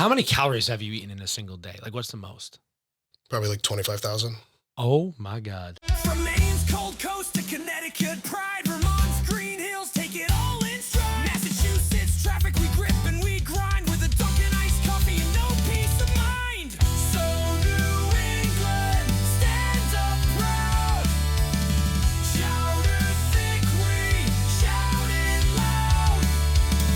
How many calories have you eaten in a single day? Like, what's the most? Probably like 25,000. Oh my God. From Maine's cold coast to Connecticut pride, Vermont's green hills, take it all in stride. Massachusetts traffic, we grip and we grind with a Dunkin' iced coffee and no peace of mind. So New England stands up proud. Chowder thick, we shout it loud.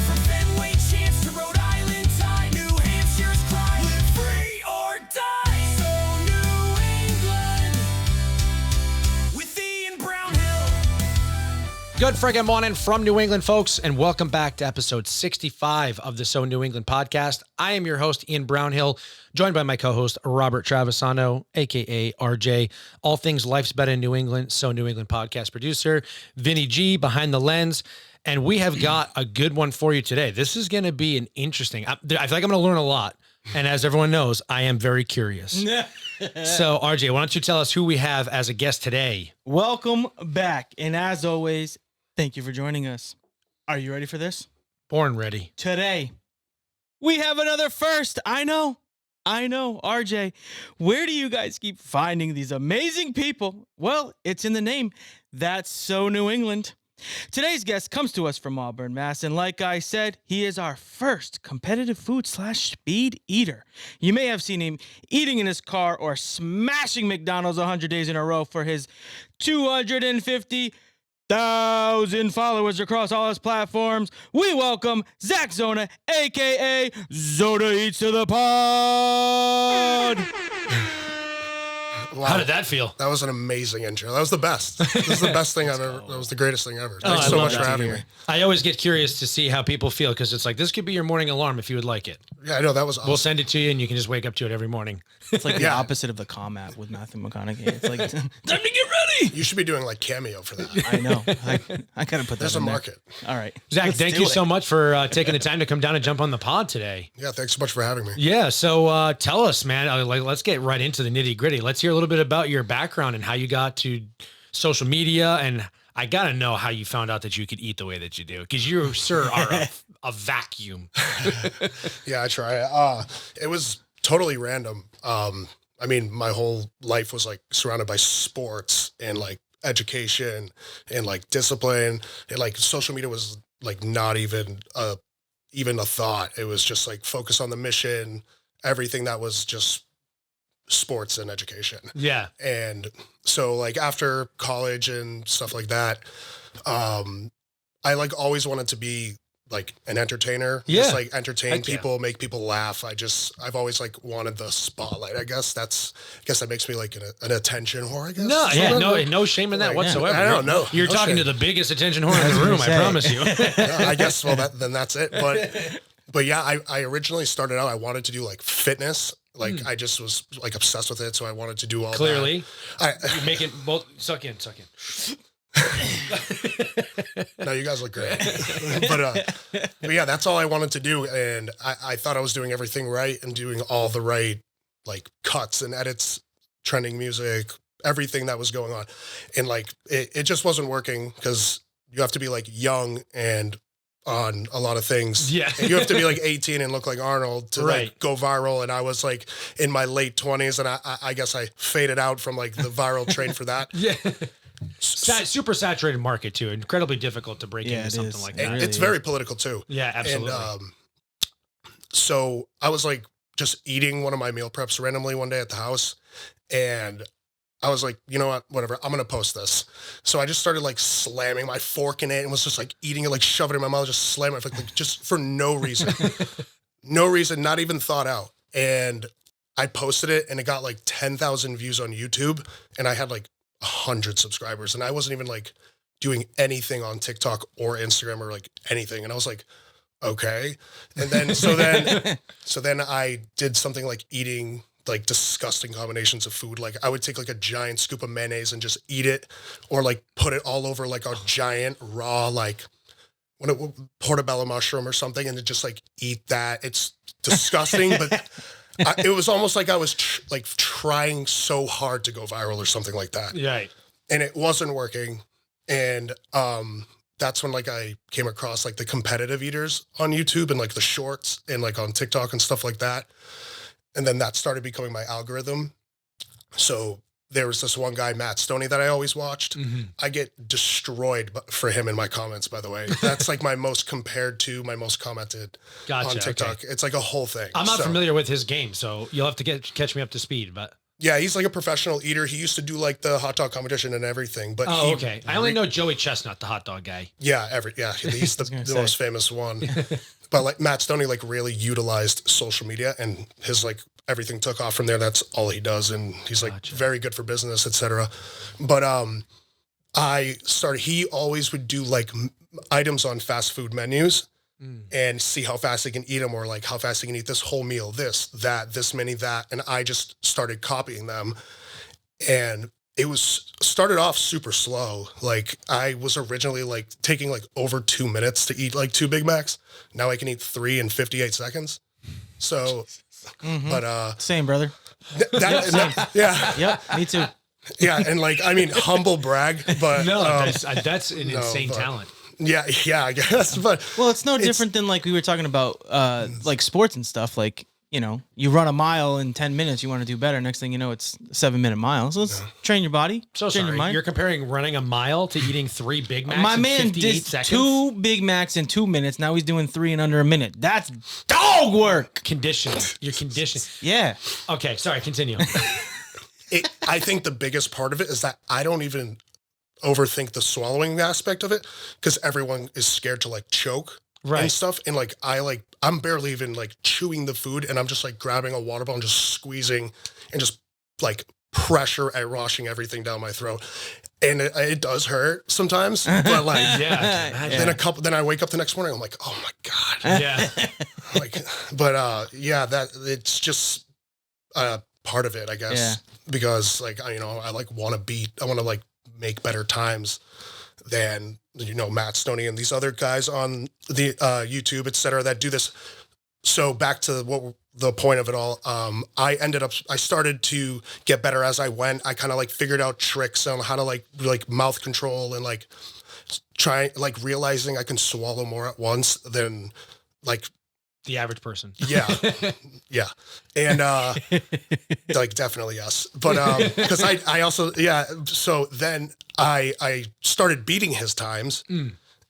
From Fenway Chance to Rhode Island Tide, New Hampshire's cry, live free or die. So New England with Ian Brownhill. Good friggin' morning from New England, folks, and welcome back to episode 65 of the So New England podcast. I am your host, Ian Brownhill, joined by my co-host, Robert Travisano, a.k.a. RJ, all things Life's Better in New England, So New England podcast producer, Vinny G behind the lens, and we have got a good one for you today. This is going to be an interesting, I feel like I'm going to learn a lot, and as everyone knows, I am very curious. So, RJ, why don't you tell us who we have as a guest today? Welcome back. And as always, thank you for joining us. Are you ready for this? Born ready. Today, we have another first. I know, RJ. Where do you guys keep finding these amazing people? Well, it's in the name. That's So New England. Today's guest comes to us from Auburn, Mass. And like I said, he is our first competitive food/speed eater. You may have seen him eating in his car or smashing McDonald's 100 days in a row for his 250,000 followers across all his platforms. We welcome Zach Zona, a.k.a. Zona Eats to the pod. Wow. How did that feel? That was an amazing intro. That was the best. This is the best thing I've ever. That was the greatest thing ever. Thanks I so love much that for to having hear. me. I always get curious to see how people feel because it's like, this could be your morning alarm if you would like it. Yeah, I know that was awesome. We'll send it to you and you can just wake up to it every morning. It's like the Yeah. opposite of the COMAT with Matthew McConaughey. It's like, Time to get ready. You should be doing like Cameo for that. I know. I gotta put that There's a in there. market. All right. Zach, Let's thank do you it. so much for taking the time to come down and jump on the pod today. Yeah, thanks so much for having me. Yeah, so tell us, man, let's get right into the nitty gritty. Let's hear a little bit about your background and how you got to social media. And I got to know how you found out that you could eat the way that you do because you, sir, are a vacuum. Yeah, I try. It was totally random. I mean, my whole life was like surrounded by sports and like education and like discipline, and like social media was like not even a thought. It was just like focus on the mission, everything that was just sports and education. Yeah. And so like after college and stuff like that, I like always wanted to be like an entertainer. Yeah. Just like entertain Heck yeah. people, make people laugh. I've always like wanted the spotlight. I guess that makes me like an attention whore, I guess. No, yeah, no shame in that Like, whatsoever. I don't know. You're No talking shame. to the biggest attention whore in the room, I say. promise you. Yeah, I guess, well, then that's it. But yeah, I originally started out, I wanted to do like fitness. Like I just was like obsessed with it. So I wanted to do all Clearly. that. You make it both suck in. No, you guys look great. but yeah, that's all I wanted to do. And I thought I was doing everything right and doing all the right like cuts and edits, trending music, everything that was going on. And like, it just wasn't working because you have to be like young and on a lot of things. Yeah. And you have to be like 18 and look like Arnold to Right. like go viral. And I was like in my late 20s and I guess I faded out from like the viral train for that. Yeah. Super saturated market too. Incredibly difficult to break Yeah, into it something is. like It that. really It's very political too. Yeah, absolutely. And so I was like just eating one of my meal preps randomly one day at the house, and I was like, you know what, whatever, I'm gonna post this. So I just started like slamming my fork in it and was just like eating it, like shoving it in my mouth, just slamming it, like just for no reason, not even thought out. And I posted it, and it got like 10,000 views on YouTube, and I had like 100 subscribers, and I wasn't even like doing anything on TikTok or Instagram or like anything. And I was like, okay. And then, so then I did something like eating like disgusting combinations of food. Like I would take like a giant scoop of mayonnaise and just eat it, or like put it all over like a giant raw, like portobello mushroom or something, and then just like eat that. It's disgusting, but it was almost like I was trying so hard to go viral or something like that. Right. And it wasn't working. And that's when like I came across like the competitive eaters on YouTube and like the shorts and like on TikTok and stuff like that. And then that started becoming my algorithm. So there was this one guy, Matt Stoney, that I always watched. I get destroyed for him in my comments, by the way. That's like my most compared to, my most commented on TikTok. Okay. It's like a whole thing. I'm not familiar with his game, so you'll have to catch me up to speed. But yeah, he's like a professional eater. He used to do like the hot dog competition and everything. But okay. I only know Joey Chestnut, the hot dog guy. Yeah, he's the most famous one. But like Matt Stoney like really utilized social media, and his like everything took off from there. That's all he does, and he's like very good for business, etc. But he always would do like items on fast food menus and see how fast he can eat them, or like how fast he can eat this whole meal, this, that, this many, that. And I just started copying them, and it was started off super slow. Like I was originally like taking like over 2 minutes to eat like 2 Big Macs. Now I can eat 3 in 58 seconds. So, but same, brother. Yeah. Yep, me too. Yeah, and like I mean, humble brag, but no, that's an insane talent. Yeah, I guess. But well, it's no different than like we were talking about like sports and stuff. Like, you know, you run a mile in 10 minutes, you want to do better. Next thing you know, it's a 7-minute mile. So let's train your body. So train your mind. You're comparing running a mile to eating 3 Big Macs. My man in 58 did seconds? 2 Big Macs in 2 minutes. Now he's doing 3 in under a minute. That's dog work. Conditioning. You're conditioning. Yeah. Okay, sorry, continue. I think the biggest part of it is that I don't even overthink the swallowing aspect of it, because everyone is scared to like choke and stuff. And like I'm barely even like chewing the food, and I'm just like grabbing a water bottle and just squeezing and just like pressure at rushing everything down my throat. And it does hurt sometimes, but like, then I wake up the next morning, I'm like, oh my God. Yeah. That it's just part of it, I guess, because like, I like want to like make better times than, Matt Stoney and these other guys on the YouTube, et cetera, that do this. So back to the point of it all, I started to get better as I went. I kind of like figured out tricks on how to like mouth control, and like try like realizing I can swallow more at once than like the average person. Yeah. Yeah. And like definitely yes. But because I also so then I started beating his times.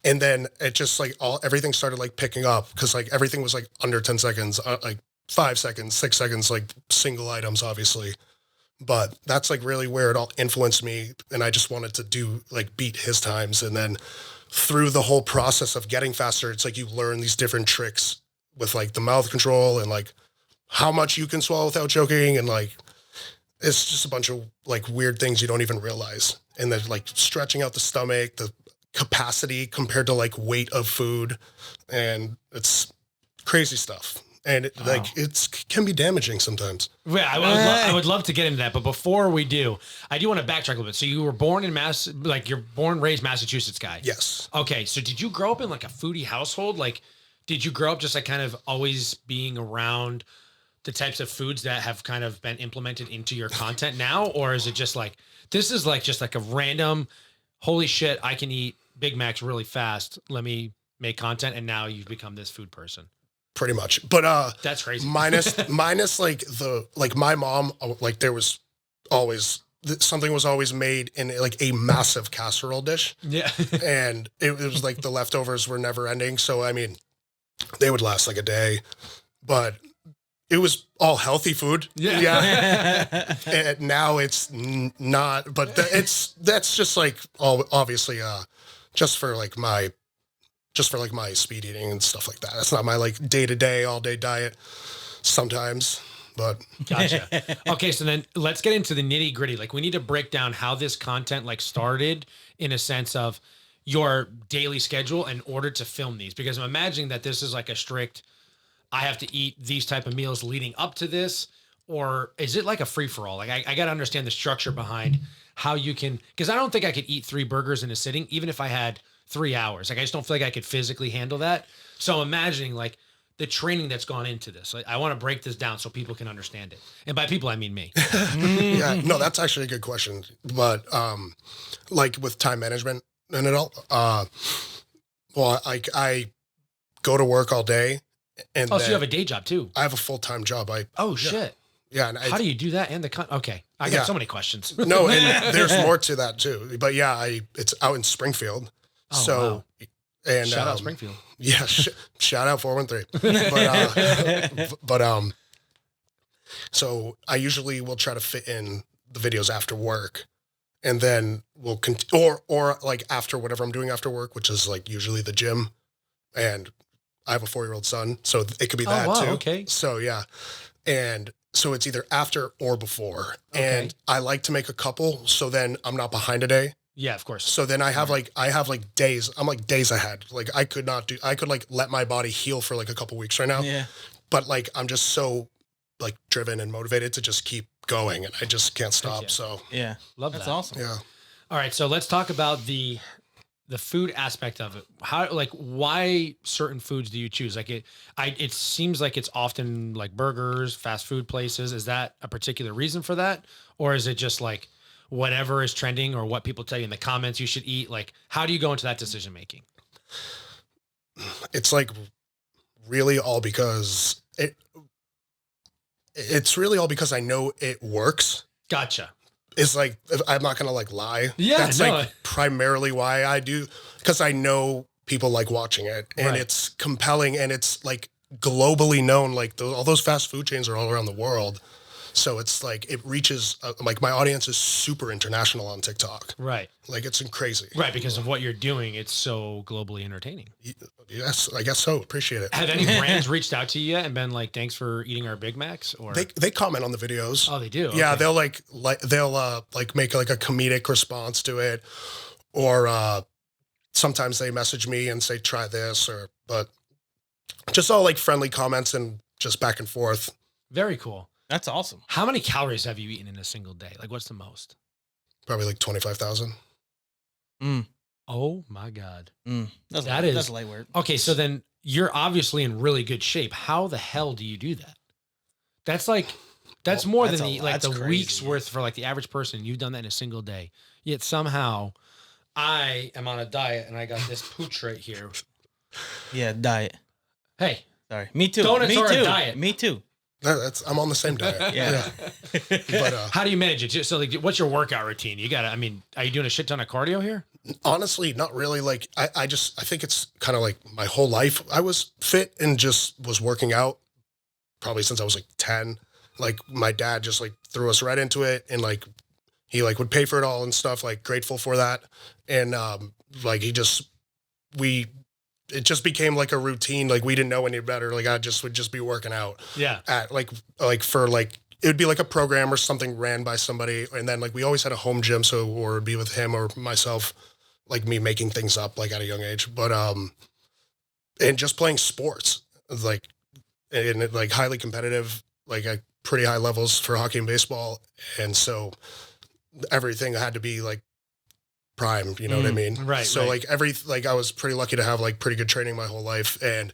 And then it just like everything started like picking up, because like everything was like under 10 seconds, like 5 seconds, 6 seconds, like single items, obviously. But that's like really where it all influenced me. And I just wanted to beat his times. And then through the whole process of getting faster, it's like you learn these different tricks with like the mouth control and like how much you can swallow without choking. And like, it's just a bunch of like weird things you don't even realize. And then like stretching out the stomach, the capacity compared to like weight of food, and it's crazy stuff. And it can be damaging sometimes. Yeah, I would love to get into that, but before we do, I do want to backtrack a little bit. So you were born in you're born, raised Massachusetts guy. Yes. Okay, so did you grow up in like a foodie household? Like, did you grow up just like kind of always being around the types of foods that have kind of been implemented into your content now, or is it just like this is like just like a random, holy shit, I can eat Big Macs really fast, let me make content, and now you've become this food person? Pretty much. But that's crazy. minus like my mom, like there was always something was always made in like a massive casserole dish. Yeah. And it was like the leftovers were never ending. So I mean, they would last like a day, but it was all healthy food. Yeah. And now it's not, but that's just like obviously just for like my speed eating and stuff like that. That's not my like day-to-day, all-day diet sometimes, but. Gotcha. Okay, so then let's get into the nitty-gritty. Like, we need to break down how this content like started in a sense of your daily schedule in order to film these, because I'm imagining that this is like a strict, I have to eat these type of meals leading up to this, or is it like a free-for-all? Like, I got to understand the structure behind how you can, because I don't think I could eat 3 burgers in a sitting, even if I had 3 hours. Like, I just don't feel like I could physically handle that. So I'm imagining like the training that's gone into this. Like, I want to break this down so people can understand it. And by people, I mean me. Yeah, no, that's actually a good question. But like with time management and it all, Well, I go to work all day, and Oh, so you have a day job too? I have a full-time job. Oh shit! Yeah. And How do you do that? And okay, I got so many questions. No, and there's more to that too. But yeah, it's out in Springfield. Oh, So, wow. and Shout out Springfield. Yeah, shout out 413. But so I usually will try to fit in the videos after work, and then we'll or like after whatever I'm doing after work, which is like usually the gym, and I have a 4-year-old son, so it could be that wow, too. okay. So yeah, and so it's either after or before, Okay. and I like to make a couple, so then I'm not behind a day. Yeah, of course. So then I have like days. I'm like days ahead. Like I could like let my body heal for like a couple weeks right now. Yeah. But like I'm just so like driven and motivated to just keep going, and I just can't stop. yeah. So Yeah. Love That's that. awesome. yeah. All right, so let's talk about the food aspect of it. How, like, why certain foods do you choose? Like it seems like it's often like burgers, fast food places. Is that a particular reason for that, or is it just like whatever is trending or what people tell you in the comments you should eat? Like, how do you go into that decision making? It's like really all because it's really all because I know it works. Gotcha. It's like, I'm not going to like lie. Yeah, That's no. like primarily why I do, because I know people like watching it, and Right. it's compelling, and it's like globally known. Like all those fast food chains are all around the world. So it's like, it reaches, like my audience is super international on TikTok. Right. Like it's crazy. Right. Because of what you're doing, it's so globally entertaining. Yes, I guess so. Appreciate it. Have any brands reached out to you yet and been like, thanks for eating our Big Macs? Or They comment on the videos. oh, they do. Yeah, Okay. they'll like make like a comedic response to it, or sometimes they message me and say try this, but just all like friendly comments and just back and forth. Very cool. That's awesome. How many calories have you eaten in a single day? Like, what's the most? Probably like 25,000. Oh my God. That's That is- that's light work. Okay, so then you're obviously in really good shape. How the hell do you do that? That's like, that's Well, more that's than a- the that's crazy, week's yeah. worth for like the average person. You've done that in a single day. Yet somehow I am on a diet and I got this pooch right here. Yeah, diet. Hey, Sorry. Me too. Donuts Me are a too. diet. Me too. I'm on the same diet. Yeah. But how do you manage it? Just so like, what's your workout routine? You gotta, I mean, are you doing a shit ton of cardio here? honestly, not really. Like I think it's kind of like my whole life I was fit and just was working out probably since I was like 10. Like my dad just like threw us right into it, and like he like would pay for it all and stuff, like grateful for that. And like it just became like a routine. Like we didn't know any better. Like I just would just be working out Yeah. at like for like, it would be like a program or something ran by somebody. And then like we always had a home gym. So, or it'd be with him or myself, like me making things up like at a young age. But, and just playing sports, like, and like highly competitive, like at pretty high levels for hockey and baseball. And so everything had to be like prime, you know what I mean? right, So right. like I was pretty lucky to have like pretty good training my whole life. And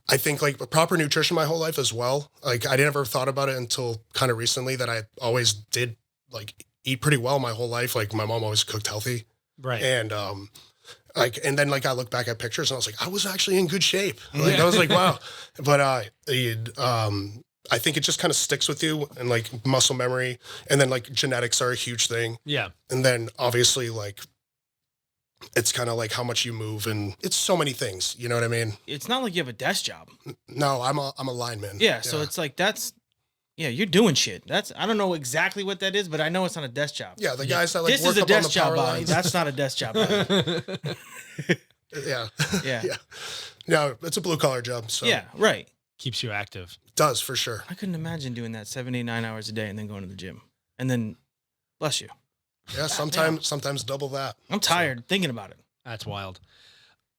I think like proper nutrition my whole life as well. Like I never thought about it until kind of recently that I always did like eat pretty well my whole life. Like my mom always cooked healthy. Right. And, like, and then like I look back at pictures and I was like, I was actually in good shape. Like Yeah. I was like, wow. But, I think it just kind of sticks with you, and like muscle memory, and then like genetics are a huge thing. Yeah. And then obviously like, it's kind of like how much you move, and it's so many things, you know what I mean? It's not like you have a desk job. No, I'm a lineman. Yeah, so it's like you're doing shit. I don't know exactly what that is, but I know it's not a desk job. yeah, the guys that like This work is a up on the desk job power body. lines. That's not a desk job body. Yeah. Yeah. Yeah. No, it's a blue collar job. So Yeah, right. Keeps you active. it does for sure. I couldn't imagine doing that 7, 8, 9 hours a day and then going to the gym. And then, bless you. Yeah. Sometimes double that. I'm tired thinking about it. That's wild.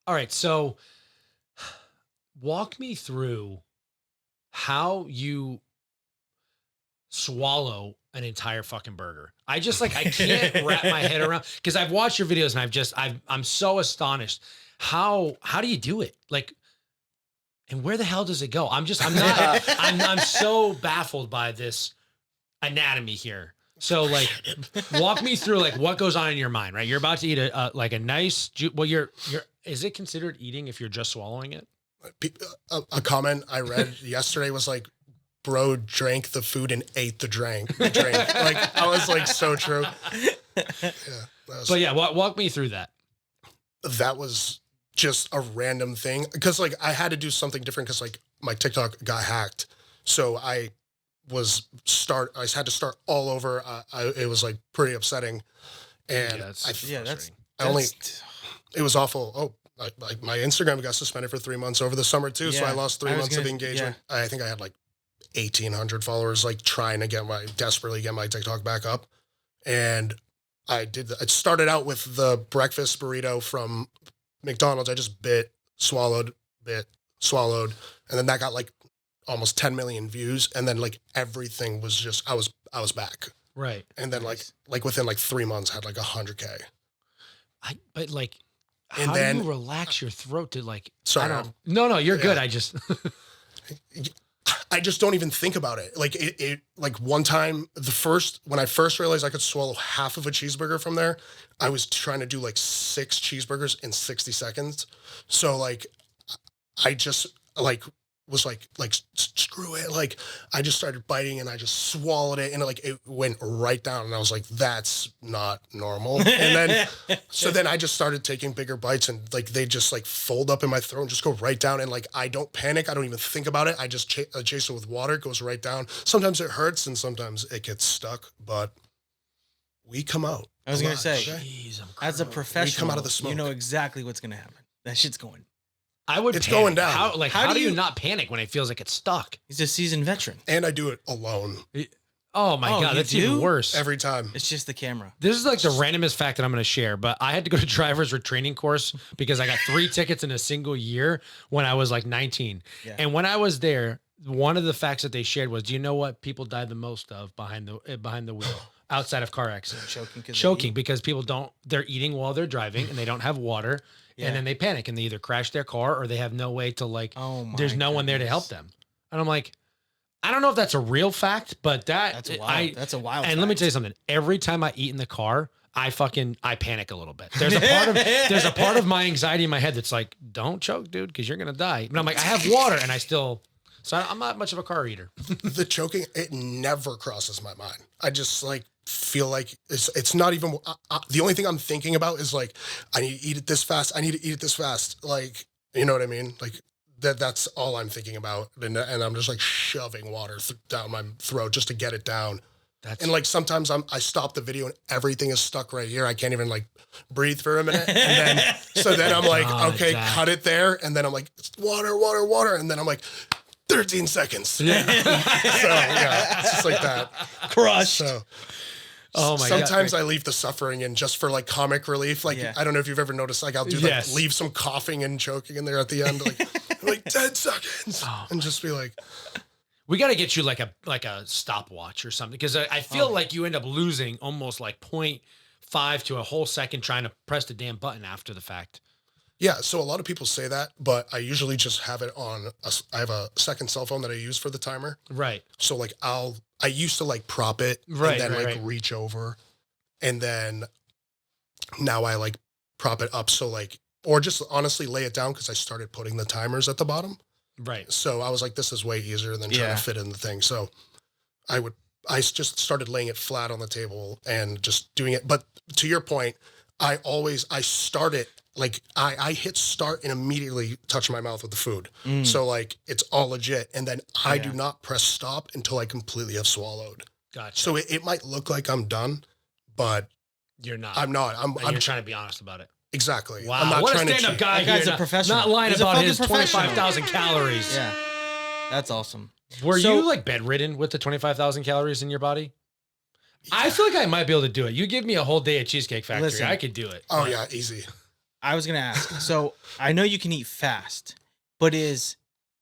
All right. So walk me through how you swallow an entire fucking burger. I just like, I can't wrap my head around, because I've watched your videos and I'm so astonished. How do you do it? Like, and where the hell does it go? I'm so baffled by this anatomy here. So like, walk me through like what goes on in your mind, right? You're about to eat a nice, is it considered eating if you're just swallowing it? A comment I read yesterday was like, bro drank the food and ate the drink. Like, I was like, so true. But yeah, walk me through that. That was just a random thing. Because like I had to do something different because like my TikTok got hacked. So I had to start all over. It was like pretty upsetting. And it was awful. Oh, like my Instagram got suspended for 3 months over the summer too. So I lost 3 months of engagement. Yeah. I think I had like 1,800 followers, like trying to desperately get my TikTok back up. And I did it started out with the breakfast burrito from McDonald's. I just bit, swallowed. And then that got like almost 10 million views. And then like everything was just, I was back. Right. And then like within like 3 months had like 100K. But like, and how then do you relax your throat to like, sorry. No, you're good. I just don't even think about it. Like it like one time, when I first realized I could swallow half of a cheeseburger from there, I was trying to do like 6 cheeseburgers in 60 seconds. So like, I just was like screw it. Like I just started biting and I just swallowed it and like it went right down and I was like, that's not normal. And then so then I just started taking bigger bites and like they just like fold up in my throat and just go right down. And like I don't panic, I don't even think about it. I just chase it with water, it goes right down. Sometimes it hurts and sometimes it gets stuck, but we come out. I was gonna say, Jeez, as a professional, we come out of the smoke. You know exactly what's gonna happen. That shit's going. It's panic. Going down. How do you not panic when it feels like it's stuck? He's a seasoned veteran. And I do it alone. Oh my God, that's even worse. Every time. It's just the camera. This is like the randomest fact that I'm going to share, but I had to go to driver's retraining course because I got 3 tickets in a single year when I was like 19. Yeah. And when I was there, one of the facts that they shared was, do you know what people die the most of behind the wheel outside of car accidents? Choking because they're eating while they're driving and they don't have water. Yeah. And then they panic and they either crash their car or they have no way to like, there's no one there to help them. And I'm like, I don't know if that's a real fact, but that's a wild fact. And let me tell you something. Every time I eat in the car, I panic a little bit. There's a part of my anxiety in my head that's like, don't choke, dude, because you're going to die. But I'm like, I have water and so I'm not much of a car eater. The choking, it never crosses my mind. I just like feel like it's not even the only thing I'm thinking about is like I need to eat it this fast. Like, you know what I mean? Like that's all I'm thinking about, and I'm just like shoving water down my throat just to get it down. And like sometimes I stop the video and everything is stuck right here. I can't even like breathe for a minute, and then I'm like, okay, cut it there, and then I'm like water, and then I'm like 13 seconds. Yeah. So yeah, it's just like that. Crushed. So. Oh my Sometimes God. I leave the suffering in just for like comic relief. Like, I don't know if you've ever noticed, like I'll do leave some coughing and choking in there at the end, like 10 seconds and just be like, we got to get you like a stopwatch or something. Cause I feel like you end up losing almost like 0.5 to a whole second trying to press the damn button after the fact. Yeah. So a lot of people say that, but I usually just have it on. I have a second cell phone that I use for the timer. Right. So like I used to like prop it and then reach over, and then now I like prop it up. So like, or just honestly lay it down because I started putting the timers at the bottom. Right. So I was like, this is way easier than trying to fit in the thing. So I just started laying it flat on the table and just doing it. But to your point, I start it. Like I hit start and immediately touch my mouth with the food. So like it's all legit. And then I do not press stop until I completely have swallowed. Gotcha. So it might look like I'm done, but you're not. I'm not. You're trying to be honest about it. Exactly. Wow. I'm not what trying a stand-up guy. That guy's a professional. Not lying about his 25,000 calories. Yeah. That's awesome. Were you like bedridden with the 25,000 calories in your body? Yeah. I feel like I might be able to do it. You give me a whole day at Cheesecake Factory. Listen, I could do it. Oh yeah. Easy. I was going to ask. So I know you can eat fast, but and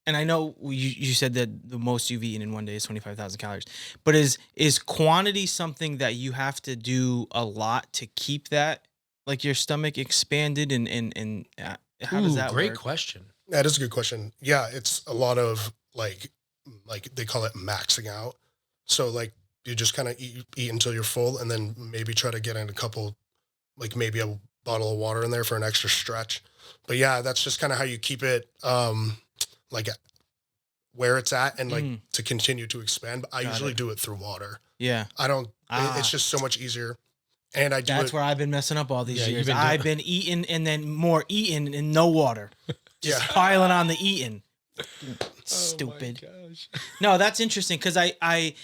I know you said that the most you've eaten in one day is 25,000 calories, but is quantity something that you have to do a lot to keep that, like your stomach expanded and how does that work? Great question. That is a good question. Yeah. It's a lot of like they call it maxing out. So like you just kind of eat until you're full and then maybe try to get in a couple, like maybe a bottle of water in there for an extra stretch. But yeah, that's just kind of how you keep it like where it's at and like to continue to expand. But I usually do it through water. Yeah. I don't, it's just so much easier. And I do That's it. where I've been messing up all these Yeah, years. you've been I've been eating and then more eating and no water. Just piling on the eating. Stupid. Oh my gosh. No, that's interesting because I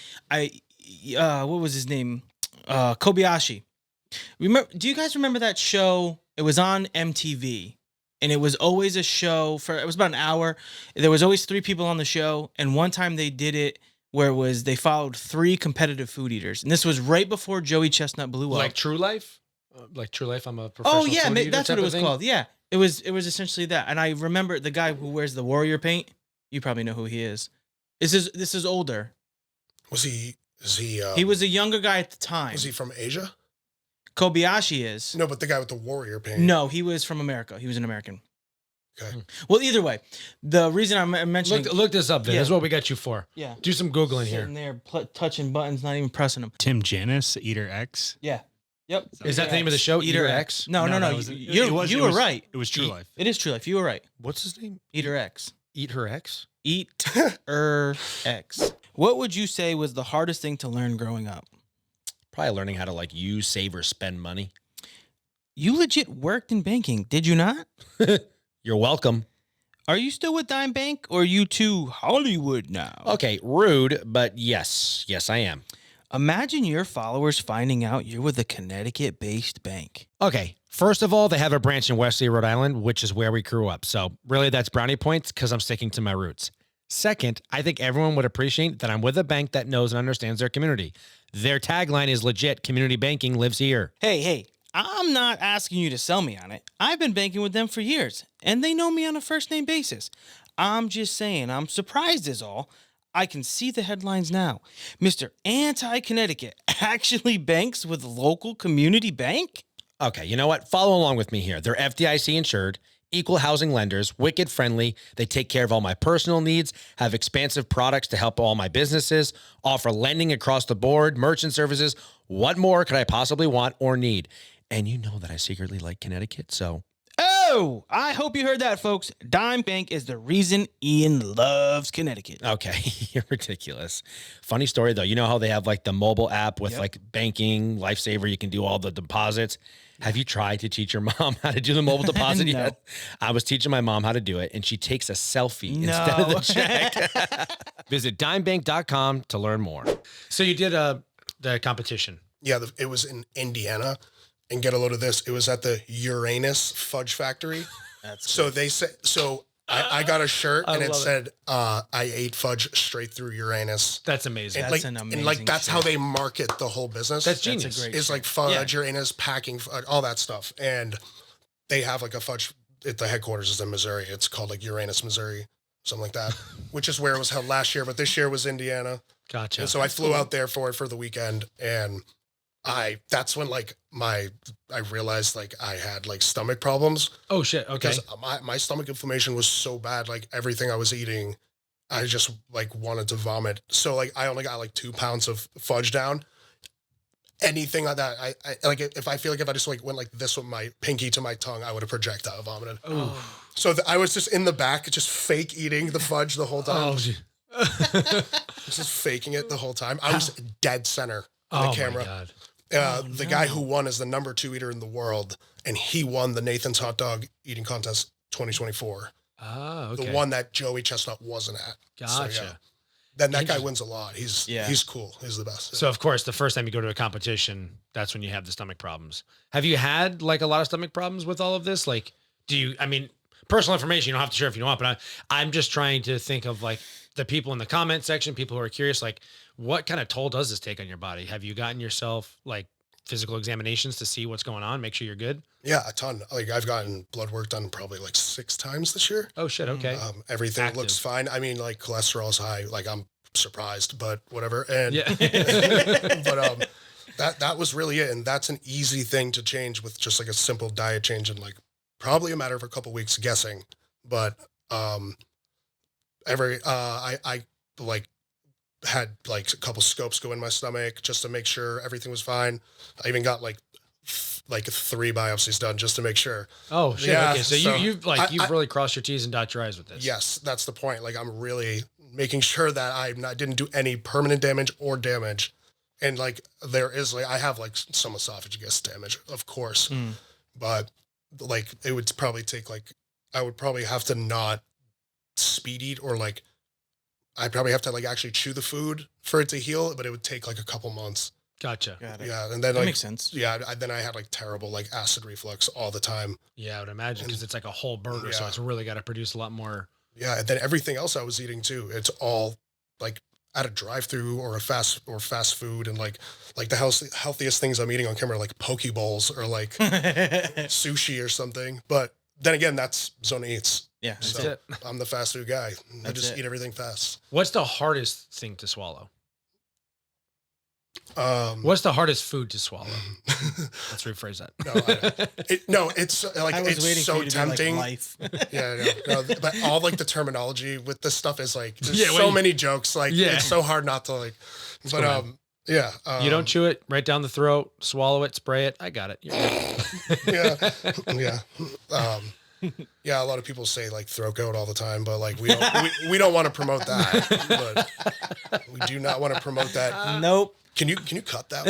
what was his name? Kobayashi. Remember? Do you guys remember that show? It was on MTV, and it was always a show it was about an hour. There was always 3 people on the show, and one time they did it where they followed 3 competitive food eaters, and this was right before Joey Chestnut blew up. Like True Life? Like True Life, I'm a professional Oh yeah, food eater that's what type it of was thing? called. Yeah, it was essentially that. And I remember the guy who wears the warrior paint. You probably know who he is. This is older. He was a younger guy at the time. Was he from Asia? Kobayashi is. No, but the guy with the warrior paint. No, he was from America. He was an American. Okay. Well, either way, the reason I'm mentioning Look this up, Vin. Yeah. This is what we got you for. yeah, Do some Googling here. sitting there touching buttons, not even pressing them. Tim Janis, Eater X. Yeah. Yep. Is that the name of the show? Eater X? No. that was- You it were was- right. It was True Life. It is True Life. You were right. What's his name? Eater X. Eat Her X? X. What would you say was the hardest thing to learn growing up? Probably learning how to like use, save, or spend money. You legit worked in banking, did you not? You're welcome. Are you still with Dime Bank or are you too Hollywood now? Okay, rude, but yes. Yes, I am. Imagine your followers finding out you're with a Connecticut-based bank. Okay, first of all, they have a branch in Wesley, Rhode Island, which is where we grew up. So really that's brownie points because I'm sticking to my roots. Second, I think everyone would appreciate that I'm with a bank that knows and understands their community. Their tagline is legit, community banking lives here. Hey, I'm not asking you to sell me on it. I've been banking with them for years, and they know me on a first-name basis. I'm just saying, I'm surprised is all. I can see the headlines now. Mr. Anti-Connecticut actually banks with local community bank? Okay, you know what? Follow along with me here. They're FDIC insured, equal housing lenders, wicked friendly. They take care of all my personal needs, have expansive products to help all my businesses, offer lending across the board, merchant services. What more could I possibly want or need? And you know that I secretly like Connecticut, so. Oh, I hope you heard that, folks. Dime Bank is the reason Ian loves Connecticut. Okay, you're ridiculous. Funny story though. You know how they have like the mobile app with like banking, Lifesaver, you can do all the deposits. Have you tried to teach your mom how to do the mobile deposit No. yet? I was teaching my mom how to do it and she takes a selfie instead of the check. Visit dimebank.com to learn more. So you did the competition. Yeah, it was in Indiana. And get a load of this. It was at the Uranus Fudge Factory. That's So they said, I got a shirt and it love said, I ate fudge straight through Uranus. That's amazing. And That's like, an and amazing like that's how shirt. they market the whole business. That's a genius. great It's like fudge, Uranus, packing, all that stuff. And they have like a fudge at the headquarters is in Missouri. It's called like Uranus, Missouri, something like that, which is where it was held last year. But this year was Indiana. Gotcha. And so I flew out there for the weekend and that's when like I realized like I had like stomach problems Oh shit. Okay. because my stomach inflammation was so bad. Like everything I was eating, I just like wanted to vomit. So like I only got like 2 pounds of fudge down. Anything like that, I like if I feel like if I just like went like this with my pinky to my tongue, I would have projectile vomited. So I was just in the back, just fake eating the fudge the whole time. Oh, shit. Just faking it the whole time. I was dead center on the Oh, camera. my God. The guy who won is the number 2 eater in the world, and he won the Nathan's Hot Dog Eating Contest 2024. Oh, okay. The one that Joey Chestnut wasn't at. Gotcha. So, yeah. Then that guy wins a lot. He's cool. He's the best. So of course, the first time you go to a competition, that's when you have the stomach problems. Have you had like a lot of stomach problems with all of this? Like, personal information, you don't have to share if you don't want, but I'm just trying to think of like the people in the comment section, people who are curious, like what kind of toll does this take on your body? Have you gotten yourself like physical examinations to see what's going on, make sure you're good? Yeah, a ton. Like I've gotten blood work done probably like 6 times this year. Oh shit. Okay. Everything Active. looks fine. I mean, like cholesterol's high. Like I'm surprised, but whatever. And Yeah. but that was really it. And that's an easy thing to change with just like a simple diet change and like probably a matter of a couple weeks guessing. But I like had like a couple scopes go in my stomach just to make sure everything was fine. I even got like like 3 biopsies done just to make sure. Oh shit. Yeah, Okay. So, so you've really crossed your T's and dot your I's with this. Yes, that's the point. Like I'm really making sure that I didn't do any permanent damage or damage. And like there is like I have like some esophagus damage, of course. But like it would probably take like I would probably have to not speed eat or like I'd probably have to like actually chew the food for it to heal, but it would take like a couple months. Gotcha. Got it. Yeah, and then That like makes sense. yeah, then I had like terrible like acid reflux all the time. Yeah, I would imagine because it's like a whole burger, so Yeah. it's really got to produce a lot more. Yeah, and then everything else I was eating too, it's all like at a drive-through or fast food, and like the healthiest things I'm eating on camera are like poke bowls or like sushi or something. But then again, that's Zona Eats. Yeah, that's So it. I'm the fast food guy. I That's just it. eat everything fast. What's the hardest thing to swallow? Um, What's the hardest food to swallow? Let's rephrase that. It's like I was it's waiting so for you to be like, tempting. life. Yeah, no, but all like the terminology with this stuff is like there's Yeah, so many jokes. Like Yeah. it's so hard not to like. But cool, man. yeah, You don't chew it right down the throat, swallow it, spray it. I got it. You're good. yeah. Yeah, a lot of people say like throat goat all the time, but like we don't want to promote that. But we do not want to promote that. Nope. Can you cut that?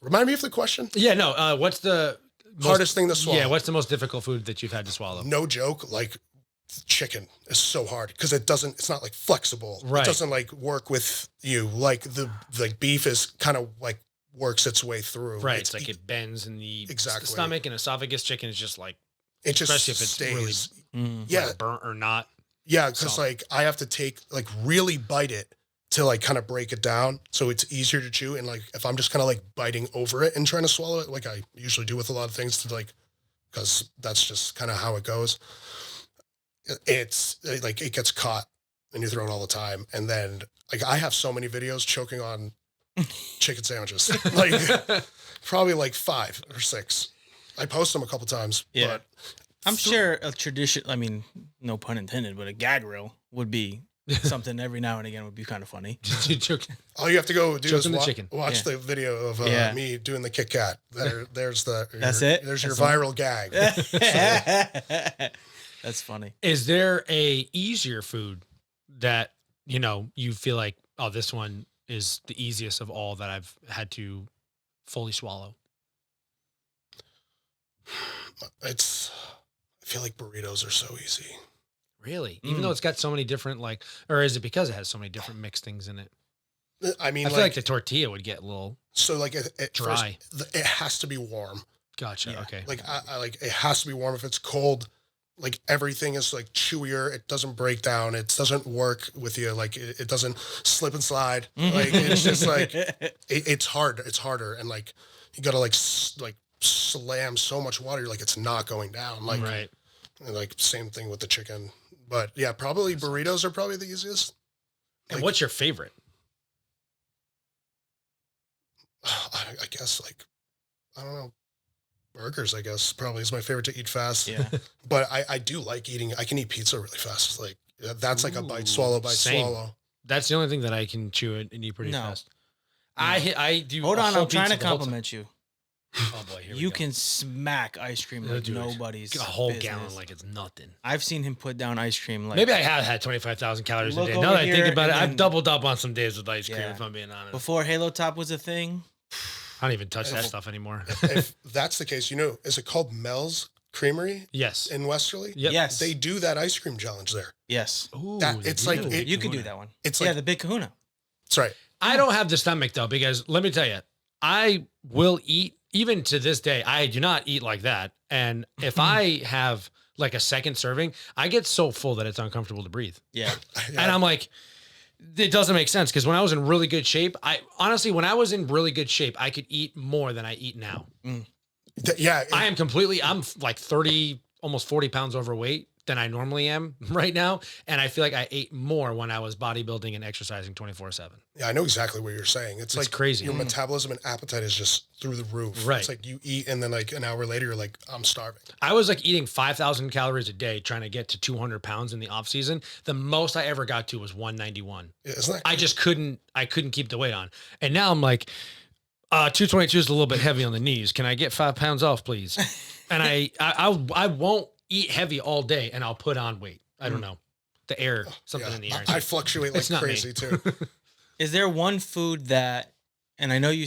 Remind me of the question. Yeah, no. What's the Hardest thing to swallow? Yeah, what's the most difficult food that you've had to swallow? No joke, like chicken is so hard because it's not like flexible. Right. It doesn't like work with you. Like the beef is kind of like works its way through. Right, it's like it bends in the Exactly. stomach, and esophagus. Chicken is just like, it just especially if it's stays. really Yeah, like burnt or not. yeah, because So- like I have to take like really bite it to like kind of break it down so it's easier to chew. And like if I'm just kind of like biting over it and trying to swallow it, like I usually do with a lot of things, to like because that's just kind of how it goes. It's like it gets caught in your throat all the time, and then like I have so many videos choking on chicken sandwiches, like probably like 5 or 6. I post them a couple times. Yeah. But I'm sure a tradition, I mean, no pun intended, but a gag reel would be something every now and again would be kind of funny. all you have to go do is Choking the chicken. watch Yeah. the video of Yeah. me doing the Kit Kat. There's That's it? There's your That's all? viral gag. That's funny. Is there a easier food that, you feel like, oh, this one is the easiest of all that I've had to fully swallow? I feel like burritos are so easy. Really? Even though it's got so many different, or is it because it has so many different mixed things in it? I mean, I feel like the tortilla would get a little so like dry. it has to be warm. Gotcha. Yeah. Okay. Like I like it has to be warm. If it's cold, like everything is like chewier. It doesn't break down. It doesn't work with you. Like it doesn't slip and slide. Like it's just like it's hard. It's harder, and like you gotta like slam so much water. You're like it's not going down. Like Right. and like same thing with the chicken. But yeah, probably burritos are probably the easiest. And Like- what's your favorite? I guess like I don't know. Burgers, I guess, probably is my favorite to eat fast. Yeah. But I do like eating. I can eat pizza really fast. Like that's like a bite, swallow, bite, Same. swallow. That's the only thing that I can chew it and eat pretty No. fast. I do. Hold a on, whole I'm trying pizza to the whole time. compliment you. Oh boy, here we You go. can smack ice cream Yeah, like dude. nobody's a whole business. gallon like it's nothing. I've seen him put down ice cream like Maybe I have had 25,000 calories a Look day. over Now that I here think about it, and I've then- doubled up on some days with ice cream. Yeah. If I'm being honest, before Halo Top was a thing. I don't even touch that stuff anymore. If that's the case, is it called Mel's Creamery Yes. in Westerly? Yep. Yes. They do that ice cream challenge there. Yes. Ooh, That- they it's like do. it- You can do that one. It's yeah, like the Big Kahuna. that's right. I don't have the stomach though, because let me tell you, I will eat, even to this day, I do not eat like that. And if I have like a second serving, I get so full that it's uncomfortable to breathe. Yeah. And I'm like, it doesn't make sense, because when I was in really good shape, when I was in really good shape, I could eat more than I eat now. Yeah. I'm like 30, almost 40 pounds overweight than I normally am right now. And I feel like I ate more when I was bodybuilding and exercising 24/7. Yeah, I know exactly what you're saying. It's like crazy. Your metabolism and appetite is just through the roof. Right. It's like you eat and then like an hour later, you're like, I'm starving. I was like eating 5,000 calories a day, trying to get to 200 pounds in the off season. The most I ever got to was 191. Yeah, isn't that I just couldn't keep the weight on. And now I'm like, 222 is a little bit heavy on the knees. Can I get 5 pounds off, please? And I won't eat heavy all day and I'll put on weight. I don't know. The air, something in the air. I fluctuate like It's not crazy me. too. Is there one food that, and I know you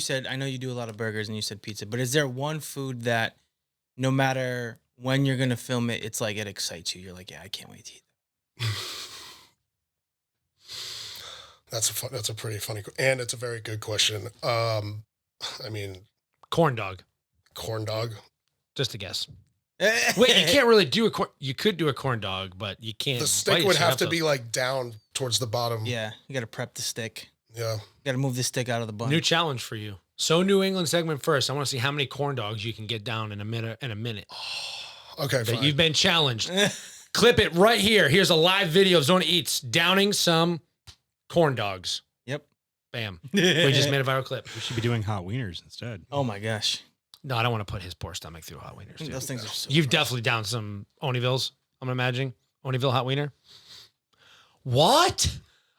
do a lot of burgers and you said pizza, but is there one food that no matter when you're going to film it, it's like it excites you? You're like, yeah, I can't wait to eat that. That's a pretty funny, and it's a very good question. I mean, Corn dog, corn dog. just a guess. Wait, you can't really do you could do a corn dog, but you can't. The stick would have to be like down towards the bottom. Yeah, you got to prep the stick. Yeah. You got to move the stick out of the bun. New challenge for you. So New England segment first. I want to see how many corn dogs you can get down in a minute. Okay, But fine. you've been challenged. Clip it right here. Here's a live video of Zona Eats downing some corn dogs. Yep. Bam. We just made a viral clip. We should be doing hot wieners instead. Oh my gosh. No, I don't want to put his poor stomach through hot wieners. Dude. Those things are so You've gross. definitely downed some Onivilles, I'm imagining. Onieville hot wiener. What?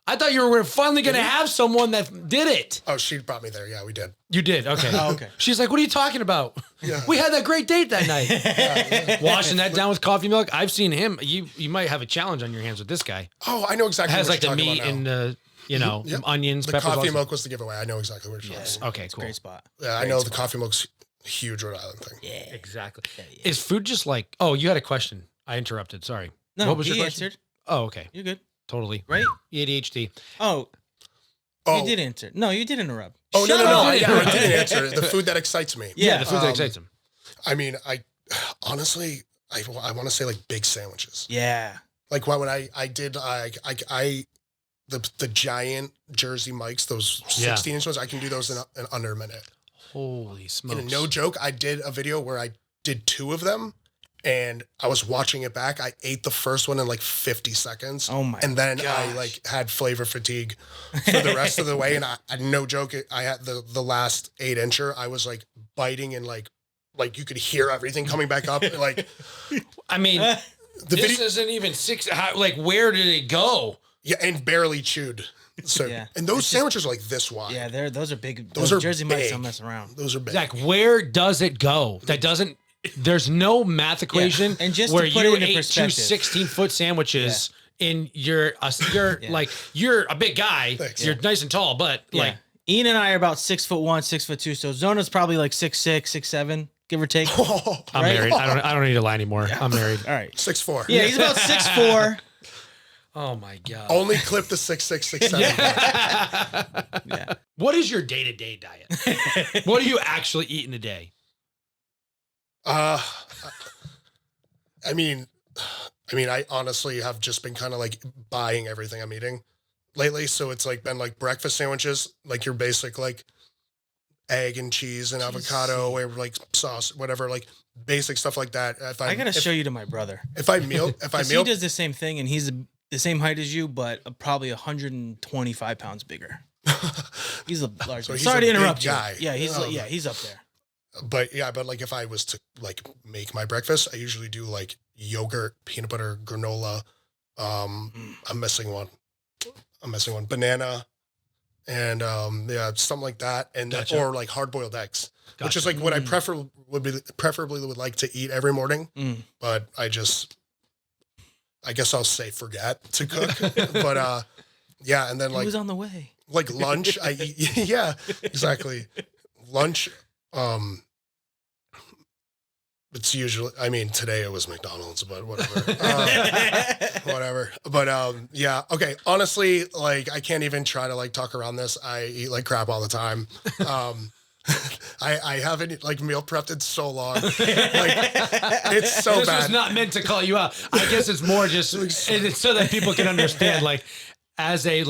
I thought you were finally going to have someone that did it. Oh, she brought me there. Yeah, we did. You did. Okay. Oh, okay. She's like, what are you talking about? Yeah. We had that great date that night. Washing that down with coffee milk. I've seen him. You might have a challenge on your hands with this guy. Oh, I know It exactly has what like the you're talking meat about and now. the, Yep. onions, The peppers. coffee also. milk was the giveaway. I know exactly what you're Yes. talking about. Okay, It's a cool. great spot. Yeah, I Great know the spot. coffee milk's huge Rhode Island thing. Yeah. Exactly. Yeah. Is food just like, oh, you had a question. I interrupted. Sorry. No, What was he your question? answered. Oh, okay. You're good. Totally. Right? ADHD. Oh, Oh, you did answer. No, you did interrupt. oh no, Shut no, no. up. I didn't answer. The food that excites me. Yeah, Yeah, the food that um, excites him. I mean, honestly, I want to say like big sandwiches. Yeah. Like when I did the giant Jersey Mikes, those Yeah. 16-inch ones, I can do those in under a minute. Holy smokes. And no joke, I did a video where I did 2 of them, and I was watching it back. I ate the first one in like 50 seconds. Oh my And then I gosh. like had flavor fatigue for the rest of the way. And I no joke, I had the last 8-incher. I was like biting and like you could hear everything coming back up. Like I mean, the this video, isn't even like, where did it go? yeah, and barely chewed. So Yeah. and those sandwiches are like this wide. Yeah, those are big. Those Those are Jersey Mikes big. don't mess around. Those are big. Zach, where does it go? That doesn't, there's no math equation And just to where put you it into ate perspective. 2 16-foot sandwiches in you're like, you're a big guy. Thanks. You're nice and tall, but Yeah. like, Ian and I are about 6'1", 6'2". So Zona's probably like 6'6", 6'7", give or take. All I'm Right? married. I don't need to lie anymore. I'm married. right. 6'4". Yeah, he's about 6'4". Oh my God. Only clip the 6'6", 6'7". Yeah. What is your day-to-day diet? What do you actually eat in a day? I mean, I honestly have just been kind of like buying everything I'm eating lately. So it's like been like breakfast sandwiches, like your basic like egg and cheese and avocado or like sauce, whatever, like basic stuff like that. I gotta show you to my brother. If I meal, 'Cause he does the same thing, and he's the same height as you, but probably 125 pounds bigger. He's a large. So he's Sorry a to big interrupt you. guy. Yeah, he's up there. but like if I was to like make my breakfast, I usually do like yogurt, peanut butter, granola. I'm missing one, banana, and something like that, and Gotcha. or like hard boiled eggs, which Gotcha. is like what I preferably would like to eat every morning. Mm. But I guess I'll say forget to cook. But yeah, and then He like was on the way. like lunch, I eat. Yeah, exactly. Lunch. It's usually, I mean, today it was McDonald's, but whatever. Whatever. But yeah. Okay. Honestly, like I can't even try to like talk around this. I eat like crap all the time. I haven't like meal prepped in so long. Like it's so This bad. was not meant to call you out. I guess it's more just it's so that people can understand. Like, as a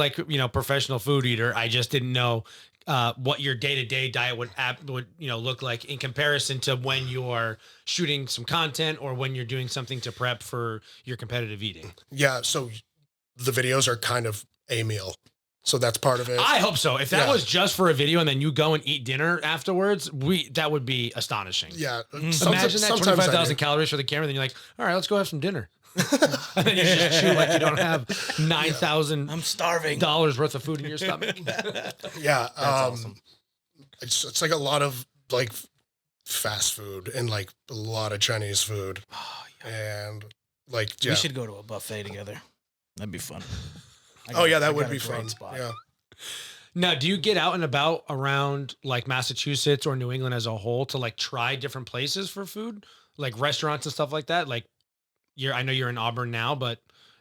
professional food eater, I just didn't know. what your day-to-day diet would look like in comparison to when you're shooting some content or when you're doing something to prep for your competitive eating? Yeah. So the videos are kind of a meal. So that's part of it. I hope so. If that Yeah. was just for a video and then you go and eat dinner afterwards, that would be astonishing. Yeah. Imagine that 25,000 calories for the camera. Then you're like, all right, let's go have some dinner. And then you just chew like you don't have $9,000 I'm starving. worth of food in your stomach. Yeah. awesome. It's like a lot of like fast food and like a lot of Chinese food. Oh, And like, yeah. We should go to a buffet together. That'd be fun. Oh yeah, I that would got a be great fun. spot. Yeah. Now, do you get out and about around like Massachusetts or New England as a whole to like try different places for food, like restaurants and stuff like that? Like I know you're in Auburn now, but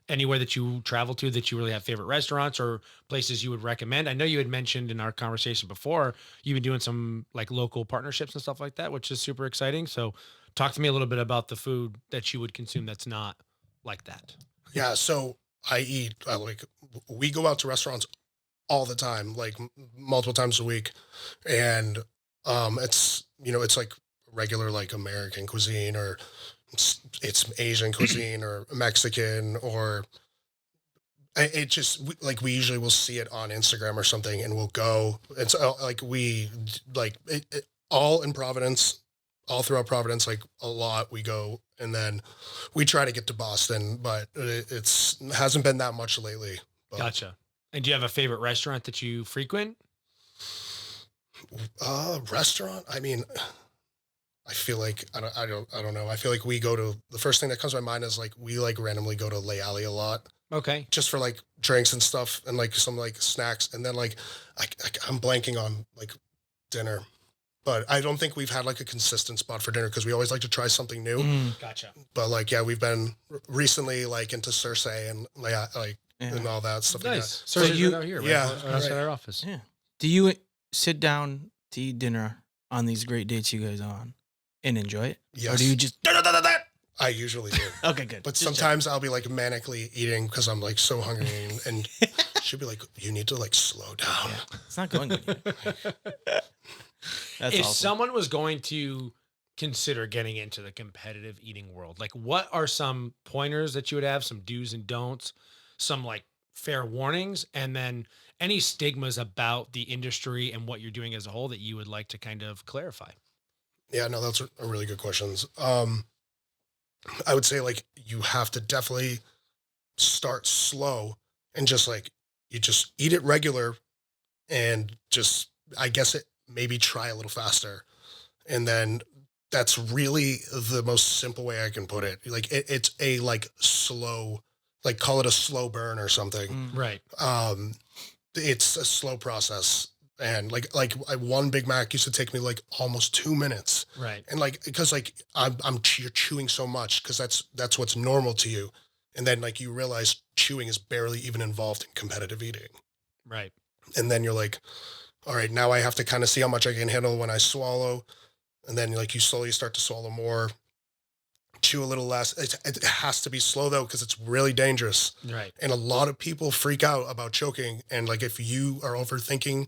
anywhere that you travel to that you really have favorite restaurants or places you would recommend? I know you had mentioned in our conversation before, you've been doing some like local partnerships and stuff like that, which is super exciting. So talk to me a little bit about the food that you would consume that's not like that. Yeah. So we go out to restaurants all the time, like multiple times a week. And it's like regular, like American cuisine or it's Asian cuisine or Mexican or it just we usually will see it on Instagram or something and we'll go. It's all in Providence, all throughout Providence, like a lot we go and then we try to get to Boston, but it's hasn't been that much lately. But, Gotcha. And do you have a favorite restaurant that you frequent? Restaurant. I mean, I feel like I don't know. I feel like we go to the first thing that comes to my mind is like we like randomly go to Lay Alley a lot. Okay. Just for like drinks and stuff and like some like snacks and then like I'm blanking on like dinner, but I don't think we've had like a consistent spot for dinner because we always like to try something new. Gotcha. But like yeah, we've been recently like into Cersei and and all that stuff. Nice. Like So you- you out here, right? Yeah, Right outside right. our office. Yeah. Do you sit down to eat dinner on these great dates you guys are on and enjoy it? Yes. Or do you just I usually do. Okay, good. But Just sometimes I'll be like manically eating because I'm like so hungry and she'll be like, you need to like slow down. check. Yeah, it's not going good. That's If awesome. someone was going to consider getting into the competitive eating world, like what are some pointers that you would have, some do's and don'ts, some like fair warnings, and then any stigmas about the industry and what you're doing as a whole that you would like to kind of clarify? Yeah, no, that's a really good questions. I would say like you have to definitely start slow and just like you just eat it regular and just I guess it maybe try a little faster. And then that's really the most simple way I can put it. Like it's a like slow, like call it a slow burn or something. Right. It's a slow process. And one Big Mac used to take me like almost 2 minutes. Right. And like, because like you're chewing so much because that's what's normal to you. And then like you realize chewing is barely even involved in competitive eating. Right. And then you're like, all right, now I have to kind of see how much I can handle when I swallow. And then like you slowly start to swallow more, chew a little less. It has to be slow though, because it's really dangerous. Right. And a lot of people freak out about choking. And like, if you are overthinking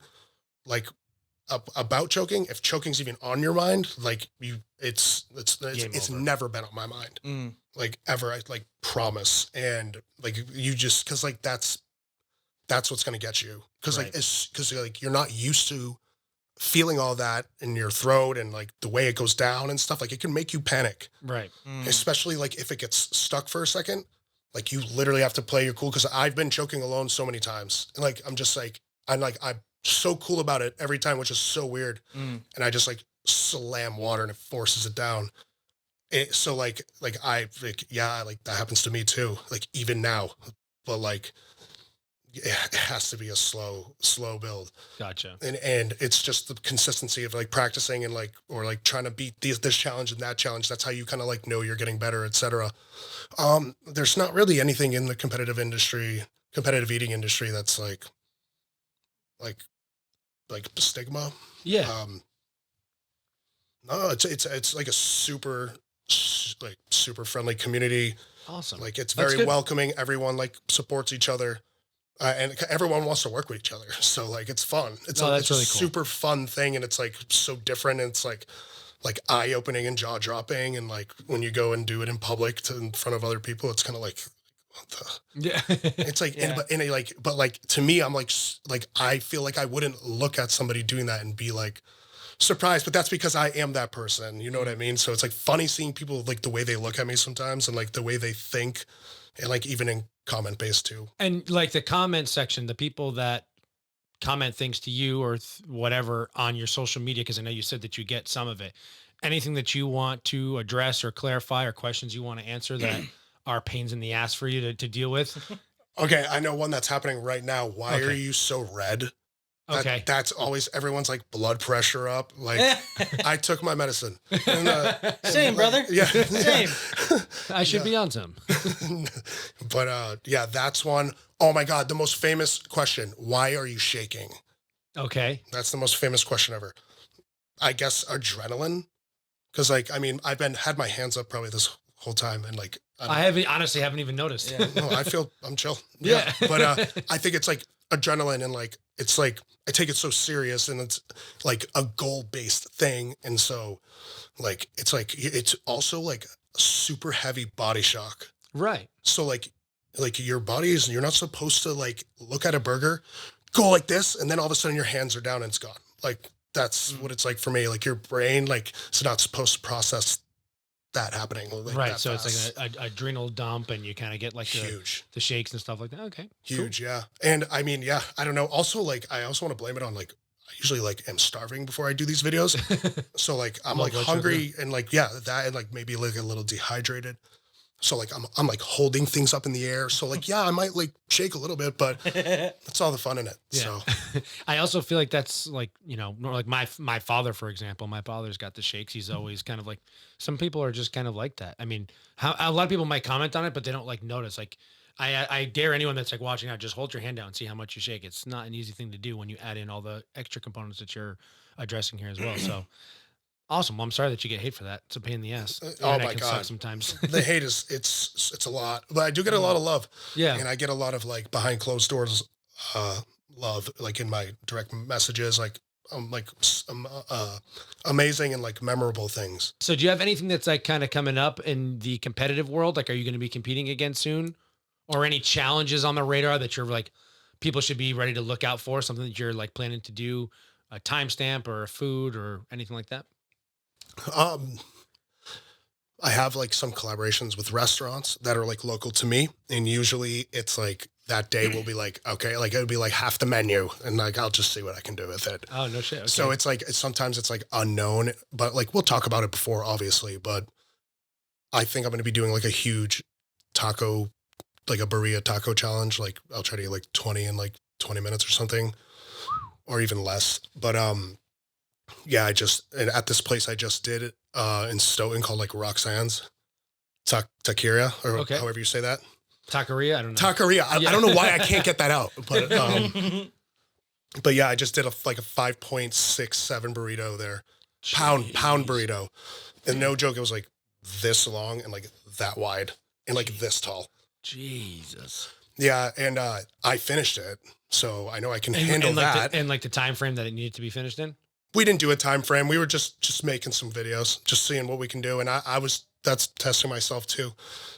like about choking, if choking's even on your mind, like it's over. never been on my mind, like ever. I like promise. And like, you just, cause like, that's what's going to get you. Cause Right. like, cause like, you're not used to feeling all that in your throat and like the way it goes down and stuff. Like it can make you panic, Right. especially like if it gets stuck for a second, like you literally have to play your cool. Cause I've been choking alone so many times. And like, I'm just like, I'm so cool about it every time, which is so weird. And I just like slam water and it forces it down. So like that happens to me too. Like even now, but like, it has to be a slow build. Gotcha. And it's just the consistency of like practicing and like, or like trying to beat this challenge and that challenge. That's how you kind of like know you're getting better, etc. There's not really anything in the competitive eating industry that's like stigma. Yeah. No, it's like a super friendly community. Awesome. Like it's That's very good. welcoming. Everyone like supports each other. and everyone wants to work with each other. So like, it's fun. It's No, a, that's it's really a cool. super fun thing. And it's like so different. And it's like eye opening and jaw dropping. And like when you go and do it in public in front of other people, it's kind of like, what the, Yeah. it's like, Yeah. but like to me, I'm like, I feel like I wouldn't look at somebody doing that and be like surprised, but that's because I am that person. You know what I mean? So it's like funny seeing people like the way they look at me sometimes and like the way they think and like even in comment based too. And like the comment section, the people that comment things to you or whatever on your social media, because I know you said that you get some of it. Anything that you want to address or clarify or questions you want to answer that are pains in the ass for you to deal with? Okay, I know one that's happening right now. Why are Okay. you so red? Okay. That's always everyone's like blood pressure up. Like I took my medicine. And, Same, brother. Yeah. Same. I should be on some. But yeah, that's one. Oh my God, the most famous question. Why are you shaking? Okay. That's the most famous question ever. I guess adrenaline. Cause like, I mean, had my hands up probably this whole time and like, I honestly haven't even noticed. Yeah. no, I'm chill. Yeah. But I think it's like adrenaline and like, it's like, I take it so serious and it's like a goal based thing. And so like, it's also like a super heavy body shock. Right. So like your body is, you're not supposed to like look at a burger, go like this. And then all of a sudden your hands are down and it's gone. Like that's what it's like for me. Like your brain, like it's not supposed to process that happening. Like, Right. that So fast. it's like a adrenal dump and you kind of get like Huge. the shakes and stuff like that. Okay. Huge, yeah. And I mean, yeah, I don't know. Also, like, I also want to blame it on like, I usually like am starving before I do these videos. So like, I'm Low like blood hungry and like, yeah, that and like maybe like a little dehydrated. So like, I'm like holding things up in the air. So like, yeah, I might like shake a little bit, but that's all the fun in it. Yeah. So I also feel like that's like, you know, like my father, for example, my father's got the shakes. He's always kind of like, some people are just kind of like that. I mean, how a lot of people might comment on it, but they don't like notice. Like I dare anyone that's like watching out, just hold your hand down and see how much you shake. It's not an easy thing to do when you add in all the extra components that you're addressing here as well. So awesome. Well, I'm sorry that you get hate for that. It's a pain in the ass. oh Internet my can suck God. sometimes. the hate is, it's a lot, but I do get a lot of love. Yeah. And I get a lot of like behind closed doors, love, like in my direct messages, like, amazing and like memorable things. So do you have anything that's like kind of coming up in the competitive world? Like, are you going to be competing again soon? Or any challenges on the radar that you're like, people should be ready to look out for? Something that you're like planning to do, a timestamp or a food or anything like that? I have like some collaborations with restaurants that are like local to me. And usually it's like that day will be like, okay, like it'll be like half the menu and like, I'll just see what I can do with it. Oh, no shit. Okay. So it's like, sometimes it's like unknown, but like, we'll talk about it before, obviously, but I think I'm going to be doing like a huge taco, like a burrito taco challenge. Like I'll try to get like 20 in like 20 minutes or something, or even less. But, yeah, and at this place I just did it, in Stoughton called like Roxanne's Taqueria or Okay. however you say that. Taqueria? I don't know. Taqueria. I Yeah. don't know why I can't get that out, but yeah, I just did like a 5.67 burrito there, pound burrito, and no joke, it was like this long and like that wide and like this tall. Jesus. Yeah, and I finished it, so I know I can handle and like that. and like the time frame that it needed to be finished in? We didn't do a time frame. We were just making some videos, just seeing what we can do, and that's testing myself too.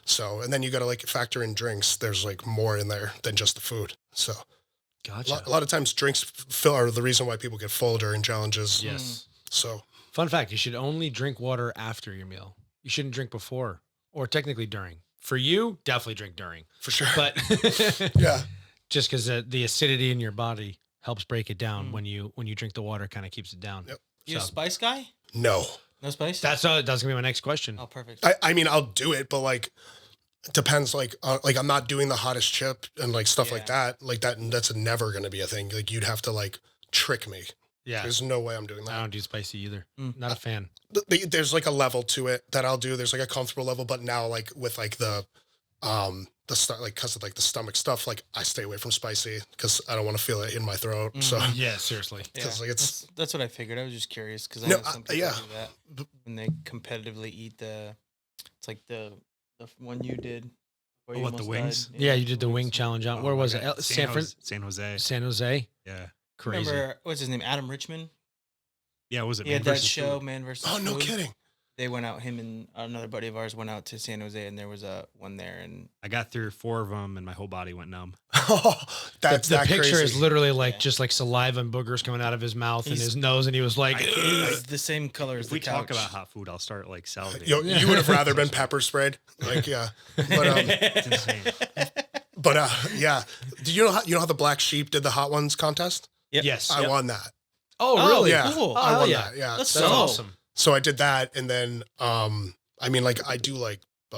So, and then you got to like factor in drinks. There's like more in there than just the food. So Gotcha. a lot of times drinks are the reason why people get full during challenges. Yes. So Fun fact, you should only drink water after your meal. You shouldn't drink before or technically during. For you, definitely drink during. for sure. But yeah. just because the acidity in your body helps break it down when you drink the water, kind of keeps it down. Yep. You a So, spice guy? No. No spice? that's gonna be my next question. Oh, perfect. I mean, I'll do it, but like, it depends. Like I'm not doing the hottest chip and like stuff like that. Like that's never going to be a thing. Like you'd have to like trick me. Yeah, There's no way I'm doing I that. don't do spicy either. Mm. Not a fan. There's like a level to it that I'll do. There's like a comfortable level, but now like with like the like because of like the stomach stuff, like I stay away from spicy because I don't want to feel it in my throat. So Yeah, seriously. Yeah, 'cause, like, it's- that's what I figured. I was just curious because I No, know some people yeah. do that when they competitively eat it's like the one you did, Where you what, the almost wings? died. Yeah, you did the wing challenge on. Where Oh my was God. it? San Jose. San Jose. Yeah. Crazy. Remember, what's his name? Adam Richman? Yeah, was it He Man had that versus show, Food? Man versus Oh, no Food. kidding. They went out, him and another buddy of ours went out to San Jose, and there was a one there. And I got through 4 of them and my whole body went numb. Oh, that's the that picture crazy. is literally like Yeah. just like saliva and boogers coming out of his mouth and He's- his nose, and he was like, it's the same color as If the we talk couch. about hot food, I'll start like salivating. You would have rather been pepper sprayed, like yeah, but It's insane. yeah. Do you know how the Black Sheep did the Hot Ones contest? Yep. yes. I won that. Oh, Oh, really? Yeah, cool. I Oh, won yeah. that. Yeah, That's That's so awesome. so I did that, and then I mean, like I'll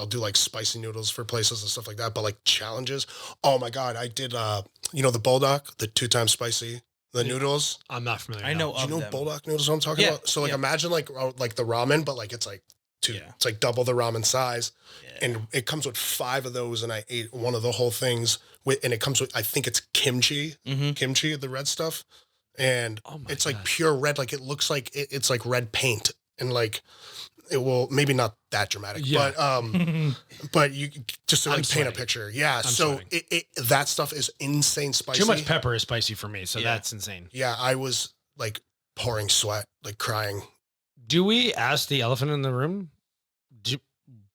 do like spicy noodles for places and stuff like that, but like challenges. Oh my god, I did the bulldog, the 2 times spicy, the noodles. I'm not familiar. I know Do you of know them. bulldog noodles? What I'm talking Yeah, about. So like yeah. imagine like the ramen, but like it's like it's like double the ramen size, and it comes with 5 of those, and I ate one of the whole things and it comes with, I think it's kimchi, the red stuff, and Oh my it's like God. pure red, like it looks like it's like red paint, and like it will maybe not that dramatic, Yeah. but you just to I'm like paint a sweating. picture, yeah. I'm so sweating. that stuff is insane spicy. Too much pepper is spicy for me, so Yeah. that's insane. Yeah, I was like pouring sweat, like crying. Do we ask the elephant in the room?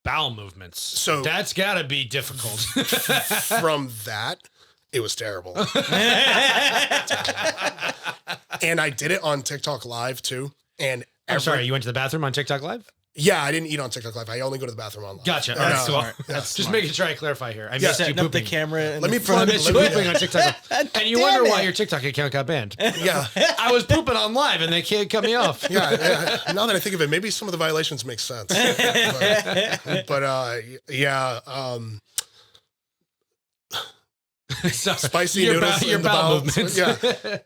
Bowel movements. So- that's got to be difficult. From that, it was terrible. And I did it on TikTok Live too. And I'm sorry, you went to the bathroom on TikTok Live? yeah, I didn't eat on TikTok Live. I only go to the bathroom on live. Gotcha. Oh, All right, no. cool. smart. That's Just smart. making sure I clarify here. I Yeah. missed you Setting up the pooping. camera. In Let me the front plug- I missed let you me- pooping on TikTok. And you wonder why your TikTok account got banned. Yeah, I was pooping on live and they can't cut me off. yeah. Now that I think of it, maybe some of the violations make sense. But yeah. Sorry. Spicy your noodles your in the bowel bowel. movements.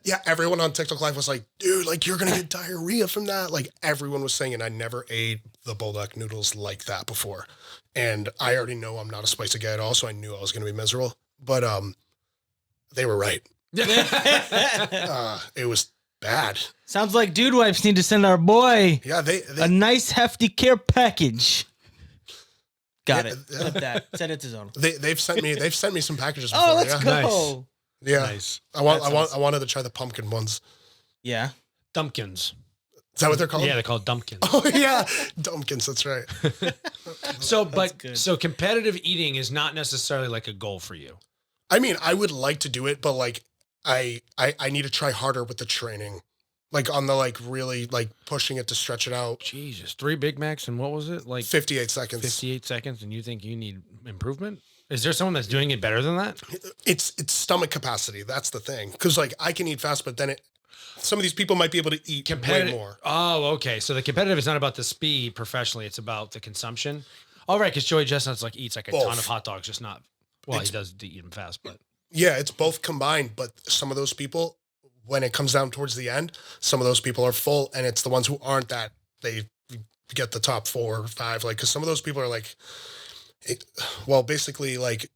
Yeah, everyone on TikTok Live was like, dude, like you're gonna get diarrhea from that. Like everyone was saying, and I never ate the bulldog noodles like that before. And I already know I'm not a spicy guy at all, so I knew I was gonna be miserable. But they were right. It was bad. Sounds like Dude Wipes need to send our boy Yeah, they a nice hefty care package. Got Yeah, it. Clip that. Send it to Zona. they've sent me some packages before. Oh, let's yeah. go. Yeah. Nice. I wanted to try the pumpkin ones. Yeah. Dumpkins. Is that what they're called? Yeah, they're called dumpkins. Oh yeah, dumpkins. That's right. So, good. so competitive eating is not necessarily like a goal for you. I mean, I would like to do it, but like I need to try harder with the training. Like on the like really like pushing it to stretch it out. Jesus, 3 Big Macs and what was it? Like 58 seconds. 58 seconds, and you think you need improvement? Is there someone that's doing it better than that? It's stomach capacity. That's the thing. Because like I can eat fast, but then some of these people might be able to eat way more. Oh, okay. So the competitive is not about the speed professionally; it's about the consumption. All right, because Joey Chestnut's like eats like a ton Both. of hot dogs, just not. Well, he does eat them fast, but Yeah, it's both combined. But some of those people, when it comes down towards the end, some of those people are full, and it's the ones who aren't that they get the top 4 or 5. Like, because some of those people are like, basically like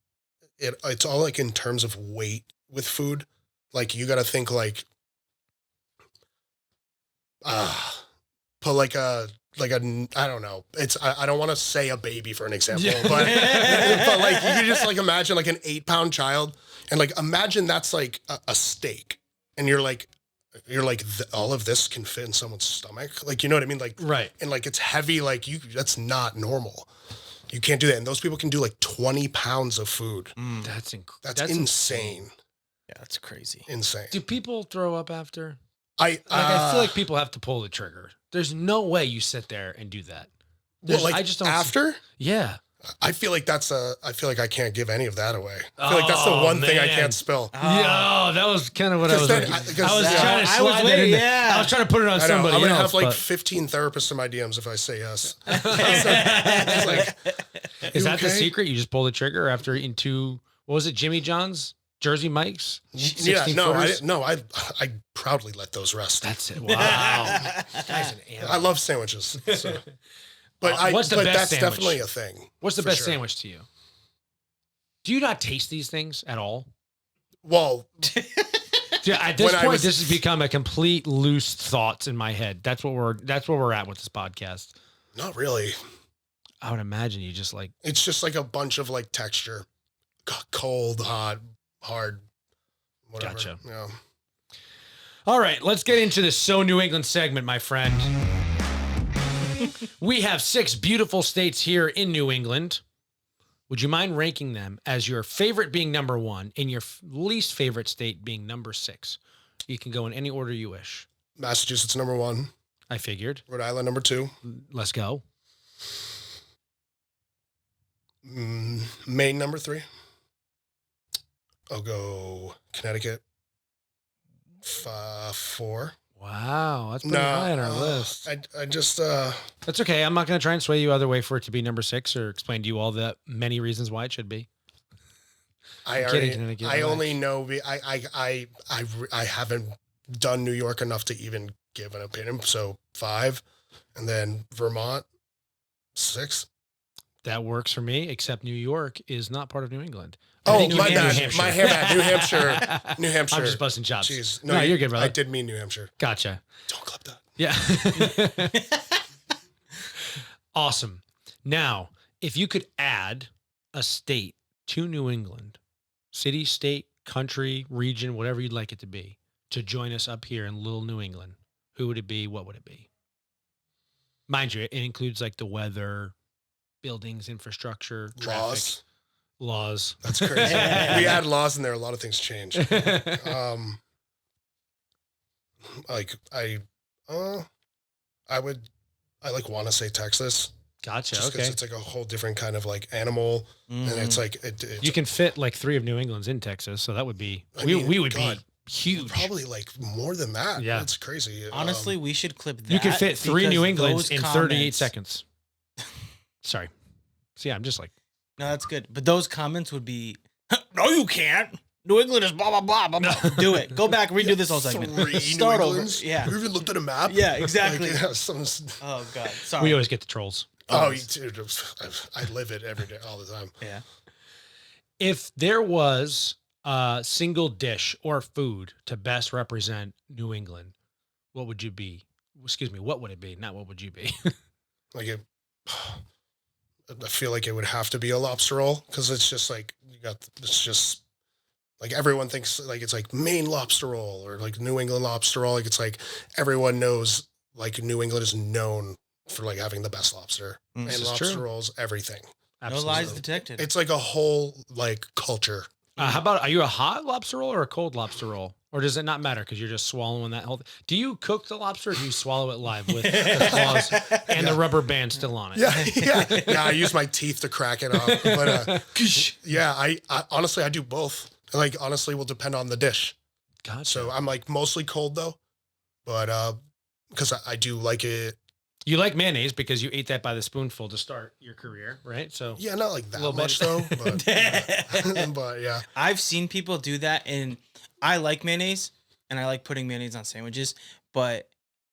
it's all like in terms of weight with food. Like you got to think like, put like a I don't know. I don't want to say a baby for an example, but like you can just like imagine like an 8-pound child, and like imagine that's like a steak, and you're like all of this can fit in someone's stomach, like you know what I mean, like right. and like it's heavy, like that's not normal. You can't do that, and those people can do like 20 pounds of food. That's That's insane. Yeah, that's crazy. Insane. Do people throw up after? I I feel like people have to pull the trigger. There's no way you sit there and do that. I just don't. after. Yeah. I feel like I feel like I can't give any of that away. I feel like that's the one thing I man. can't spill. Yeah, that was kind of what I was. Then- Like, because I was then- trying to I was slide that waiting, in there. yeah. I was trying to put it on I know, somebody I'm gonna else. have like but 15 therapists in my DMs if I say yes. It's like, is you that the okay? secret? You just pull the trigger after eating 2. What was it? Jimmy John's, Jersey Mike's. Yeah, 16 no, footers? I proudly let those rest. That's it. Wow. Guy's an animal. I love sandwiches. So. But What's the but best that's sandwich? definitely a thing. What's the for best sure. sandwich to you? Do you not taste these things at all? Well, Yeah, at this When I point, was- this has become a complete loose thoughts in my head. That's where we're at with this podcast. not really. I would imagine you just like It's just like a bunch of like texture. cold, hot, hard, whatever. Gotcha. Yeah. All right, let's get into the So New England segment, my friend. We have 6 beautiful states here in New England. Would you mind ranking them as your favorite being number 1 and your least favorite state being number 6? You can go in any order you wish. Massachusetts number 1. I figured. Rhode Island number 2. Let's go. Maine number 3. I'll go Connecticut 4. Wow, that's pretty high on our list. I just That's okay. I'm not going to try and sway you other way for it to be number 6 or explain to you all the many reasons why it should be. I only know I haven't done New York enough to even give an opinion. So 5, and then Vermont 6. That works for me, except New York is not part of New England. Oh, think you my mean New bad. Hampshire. My bad. New Hampshire. New Hampshire. I'm just busting chops. Jeez. No, you're good, brother. I did mean New Hampshire. Gotcha. Don't clip that. Yeah. Awesome. Now, if you could add a state to New England, city, state, country, region, whatever you'd like it to be, to join us up here in little New England, who would it be? What would it be? Mind you, it includes like the weather, buildings, infrastructure, traffic, laws. That's crazy. We add laws in there. A lot of things change. I want to say Texas. Gotcha. Just because Okay. it's like a whole different kind of like animal, and it's like it's You can fit like 3 of New England's in Texas, so that would be I we mean, would God, be huge. probably like more than that. Yeah. It's crazy. Honestly, we should clip that. You could fit 3 New because Englands those in 38 comments- seconds. Sorry. So yeah, I'm just like No, that's good. But those comments would be, no, you can't. New England is blah, blah, blah, blah, blah. Do it. Go back, redo this whole segment. 3 Start New over. Englands? Yeah. Have you even looked at a map? Yeah, exactly. Like, yeah, someone's, Oh, God. Sorry. we always get the trolls. oh, dude, I live it every day, all the time. Yeah. If there was a single dish or food to best represent New England, what would you be? Excuse me, what would it be? Not what would you be? Like it, I feel like it would have to be a lobster roll because it's just like it's just like everyone thinks like it's like Maine lobster roll or like New England lobster roll. Like it's like everyone knows like New England is known for like having the best lobster and This is lobster true. rolls, everything. No lies detected. It's like a whole like culture. How about, are you a hot lobster roll or a cold lobster roll? Or does it not matter because you're just swallowing that whole? Do you cook the lobster or do you swallow it live with the claws and the rubber band still on it? Yeah. I use my teeth to crack it off. But yeah, I honestly I do both. Like honestly, will depend on the dish. Gotcha. So I'm like mostly cold though, but because I do like it. You like mayonnaise because you ate that by the spoonful to start your career, right? So Yeah, not like that Little much bit. though, but but yeah. I've seen people do that, and I like mayonnaise, and I like putting mayonnaise on sandwiches, but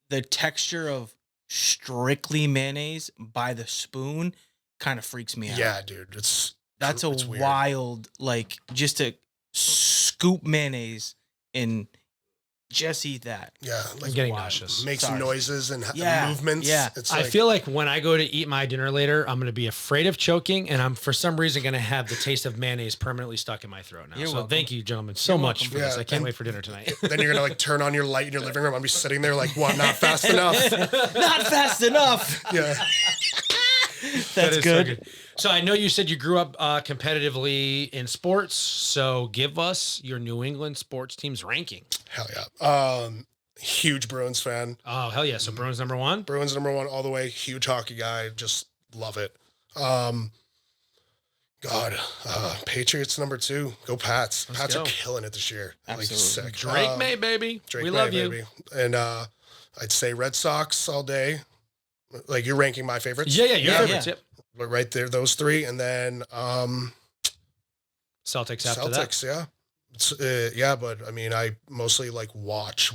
the texture of strictly mayonnaise by the spoon kind of freaks me out. Yeah, dude, it's That's it's a weird. wild, like, just to scoop mayonnaise and just eat that. Yeah, I'm like getting wild. nauseous. makes Sorry. noises and Yeah, movements. yeah. It's I like, feel like when I go to eat my dinner later, I'm going to be afraid of choking, and I'm for some reason going to have the taste of mayonnaise permanently stuck in my throat now. You're So welcome. thank you, gentlemen, so You're much welcome. for this. Yeah, I can't and- wait for dinner tonight. then you're gonna like turn on your light in your living room. I'll be sitting there like, what? Not fast enough. Not fast enough. Yeah. That's That is good. so good. So I know you said you grew up competitively in sports. So give us your New England sports team's ranking. Hell yeah. Huge Bruins fan. Oh, hell yeah. So Bruins number 1. Bruins number 1 all the way. Huge hockey guy. Just love it. Patriots number 2. Go Pats. Let's Pats go. are killing it this year. Absolutely. Like sick. Drake May, baby. Drake we May, love you. baby. And I'd say Red Sox all day. Like you're ranking my favorites. Yeah, your Yeah, favorites. yeah. Yep. But right there, those 3, and then Celtics after that. Celtics. Yeah. It's, yeah, but I mean, I mostly like watch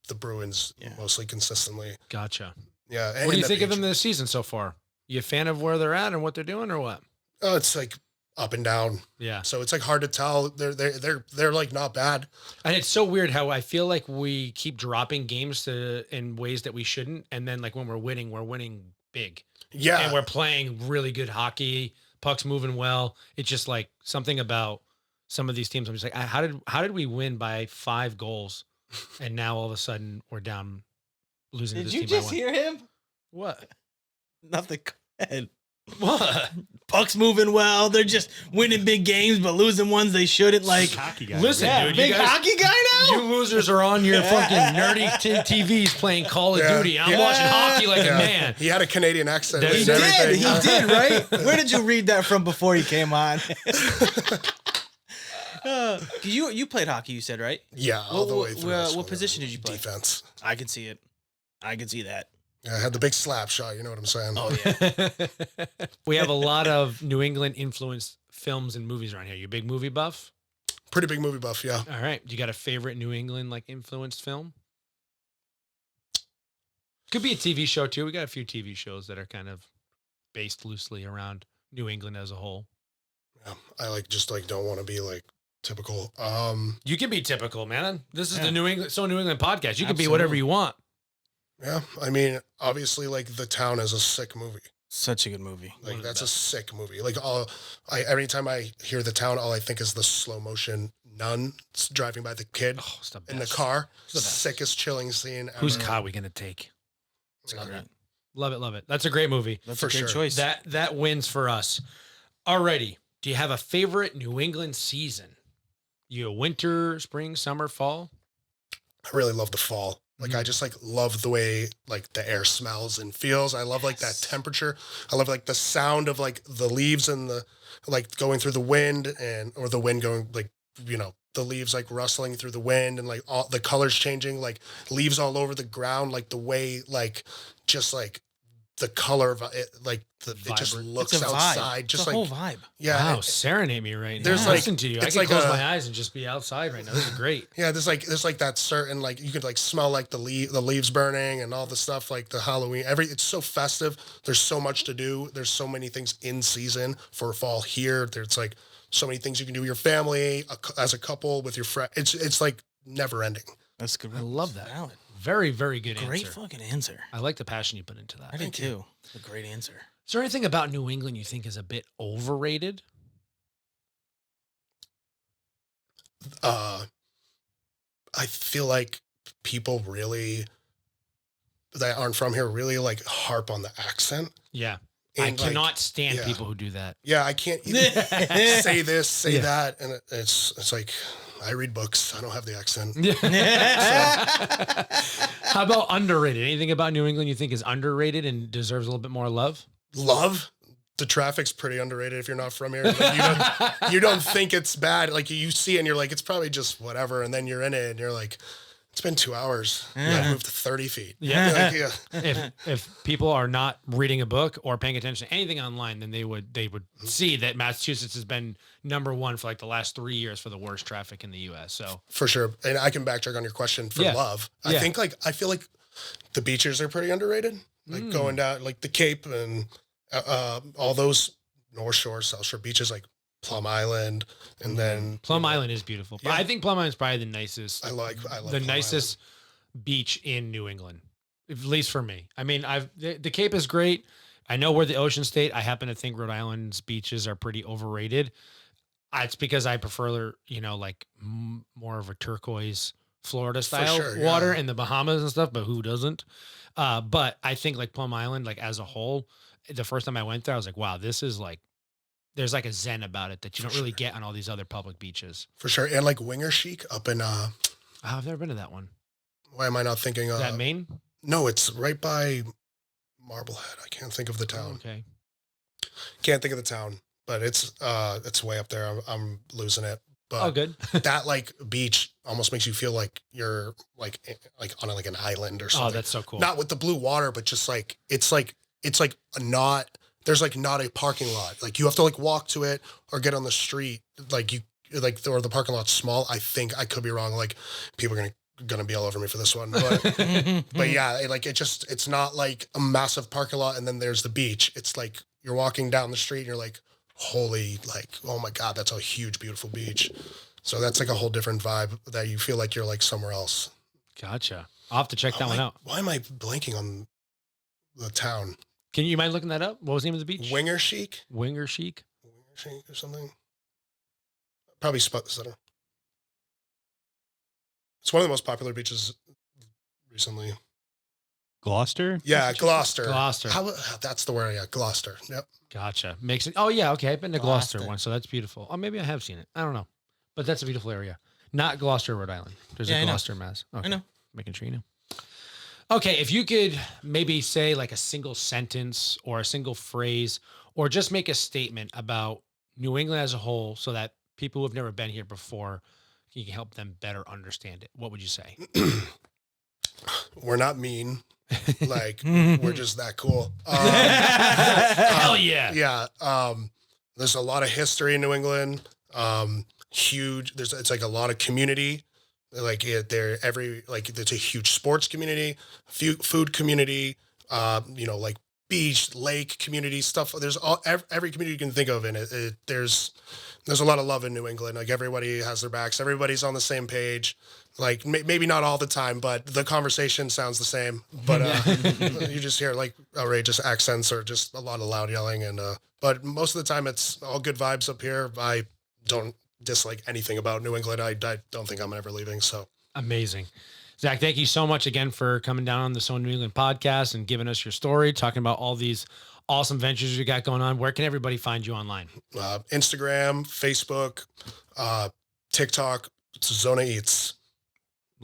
the Bruins Yeah. mostly consistently. Gotcha. Yeah. What do you the think of them Patriots. this season so far? You a fan of where they're at and what they're doing, or what? Oh, it's like up and down. Yeah. So it's like hard to tell. They're like not bad. And it's so weird how I feel like we keep dropping games in ways that we shouldn't, and then like when we're winning big, Yeah. and we're playing really good hockey, puck's moving well. It's just like something about some of these teams. I'm just like, how did we win by 5 goals, and now all of a sudden we're down, losing to Did this you team just by 1. hear him? What? Nothing. Go ahead. What? Puck's moving well. They're just winning big games, but losing ones they shouldn't. Like, Hockey guy. Listen, yeah, dude, big you guys, hockey guy now. you losers are on your fucking nerdy TVs playing Call of Yeah. Duty. I'm Yeah. watching hockey like a man. He had a Canadian accent. He and did, everything. He did, right? Where did you read that from before you came on? You played hockey, you said, right? Yeah, all the way through. high school What and position did you play? Defense. I can see it. I can see that. Yeah, I had the big slap shot. You know what I'm saying? Oh yeah. We have a lot of New England influenced films and movies around here. You a big movie buff? Pretty big movie buff. Yeah. All right. You got a favorite New England like influenced film? Could be a TV show too. We got a few TV shows that are kind of based loosely around New England as a whole. Yeah. I just don't want to be like typical. You can be typical, man. This is Yeah. the New England podcast. You can be whatever you want. Yeah. I mean, obviously, like The Town is a sick movie. Such a good movie. One Like of the that's a best. sick movie. Like every time I hear The Town, all I think is the slow motion nun driving by the kid Oh, it's the best. in the car. It's the best. Sickest chilling scene ever. Whose car are we gonna take? Yeah. Love it. Love it, love it. That's a great movie. That's For a good sure. choice. That wins for us. Alrighty. Do you have a favorite New England season? You a winter, spring, summer, fall? I really love the fall. Like I just love the way like the air smells and feels. I love like that temperature. I love like the sound of like the leaves and the like going through the wind or the wind going like, the leaves like rustling through the wind and like all the colors changing, like leaves all over the ground, like the way like just like the color of it, like it just Vibrant. looks It's a vibe. outside, It's just a like whole vibe. yeah, Wow, serenade me right now. there's like- Listen to you. I it's can like close a- my eyes and just be outside right now. This is great. yeah. There's like that certain like you could like smell like the leaves burning and all the stuff like the Halloween. It's so festive. There's so much to do. There's so many things in season for fall here. There's like so many things you can do with your family, as a couple, with your friend. It's like never ending. That's good. I love that. Valid. Very, very good Great answer. fucking answer. I like the passion you put into that. I did too. A great answer. Is there anything about New England you think is a bit overrated? I feel like people really that aren't from here really like harp on the accent. Yeah. And I like, cannot stand yeah. people who do that. Yeah, I can't even say this, say Yeah. that, and it's like I read books. I don't have the accent. How about underrated? Anything about New England you think is underrated and deserves a little bit more love? Love. The traffic's pretty underrated if you're not from here. Like, you don't think it's bad. Like you see it and you're like, it's probably just whatever. And then you're in it and you're like, it's been 2 hours. I've moved 30 feet. Yeah. Like, yeah. If people are not reading a book or paying attention to anything online, then they would Mm-hmm. see that Massachusetts has been #1 for like the last 3 years for the worst traffic in the U.S. So For sure. And I can backtrack on your question for Yeah. love. Yeah. I feel like the beaches are pretty underrated. Like going down like the Cape and all those North Shore, South Shore beaches like Plum Island and then Plum Island is beautiful. But Yeah. I think Plum Island is probably the nicest, I love the Plum nicest beach in New England, at least for me. I mean, the Cape is great. I know we're the ocean state. I happen to think Rhode Island's beaches are pretty overrated. It's because I prefer, like more of a turquoise Florida style sure, yeah. water in the Bahamas and stuff, but who doesn't? But I think like Plum Island, like as a whole, the first time I went there, I was like, wow, this is like, there's like a zen about it that you don't really sure. get on all these other public beaches. For sure. And like Winger Chic up in Oh, I've never been to that one. why am I not thinking Is that Maine? no, it's right by Marblehead. I can't think of the town. Okay. Can't think of the town, but it's way up there. I'm losing it. But Oh, good. that like beach almost makes you feel like you're like on like an island or something. Oh, that's so cool. Not with the blue water, but just like it's like not there's like not a parking lot. Like you have to like walk to it or get on the street. Like or the parking lot's small. I think I could be wrong. Like people are gonna be all over me for this one, but yeah, it's not like a massive parking lot and then there's the beach. It's like you're walking down the street and you're like, holy, like, oh my God, that's a huge, beautiful beach. So that's like a whole different vibe that you feel like you're like somewhere else. Gotcha. I'll have to check that one out. Why am I blanking on the town? Can you mind looking that up? What was the name of the beach? Winger Chic? Winger Chic. or something. Probably Spot the Center. It's one of the most popular beaches recently. Gloucester? Yeah, Gloucester. Gloucester. That's the word. Yeah, Gloucester. Yep. Gotcha. Makes it. Oh yeah. Okay. I've been to Gloucester Gloucester. once, so that's beautiful. Oh, maybe I have seen it. I don't know, but that's a beautiful area. Not Gloucester, Rhode Island. There's Yeah, a I know. Gloucester, Mass. Okay. I know. Making sure you know. Okay, if you could maybe say like a single sentence or a single phrase, or just make a statement about New England as a whole, so that people who have never been here before, you can help them better understand it. What would you say? We're not mean. Like we're just that cool. Hell yeah. Yeah. There's a lot of history in New England. Huge. It's like a lot of community. Like it's a huge sports community, food community. Like beach, lake community stuff. There's every community you can think of in it. There's a lot of love in New England. Like everybody has their backs. Everybody's on the same page. Like maybe not all the time, but the conversation sounds the same. But you just hear like outrageous accents or just a lot of loud yelling. And but most of the time it's all good vibes up here. I don't dislike anything about New England. I don't think I'm ever leaving. So Amazing. Zach, thank you so much again for coming down on the So New England podcast and giving us your story, talking about all these awesome ventures you got going on. Where can everybody find you online? Instagram, Facebook, TikTok, it's Zona Eats.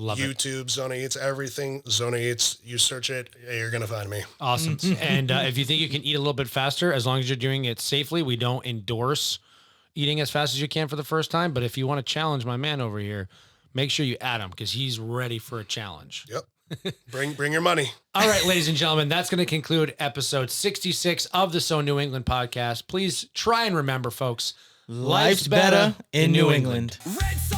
Love it. YouTube, Zona Eats, everything, Zona Eats. You search it, you're going to find me. Awesome. And if you think you can eat a little bit faster, as long as you're doing it safely, we don't endorse eating as fast as you can for the first time. But if you want to challenge my man over here, make sure you add him because he's ready for a challenge. Yep. Bring your money. All right, ladies and gentlemen, that's going to conclude episode 66 of the So New England podcast. Please try and remember, folks, Life's better in New England. Red Sox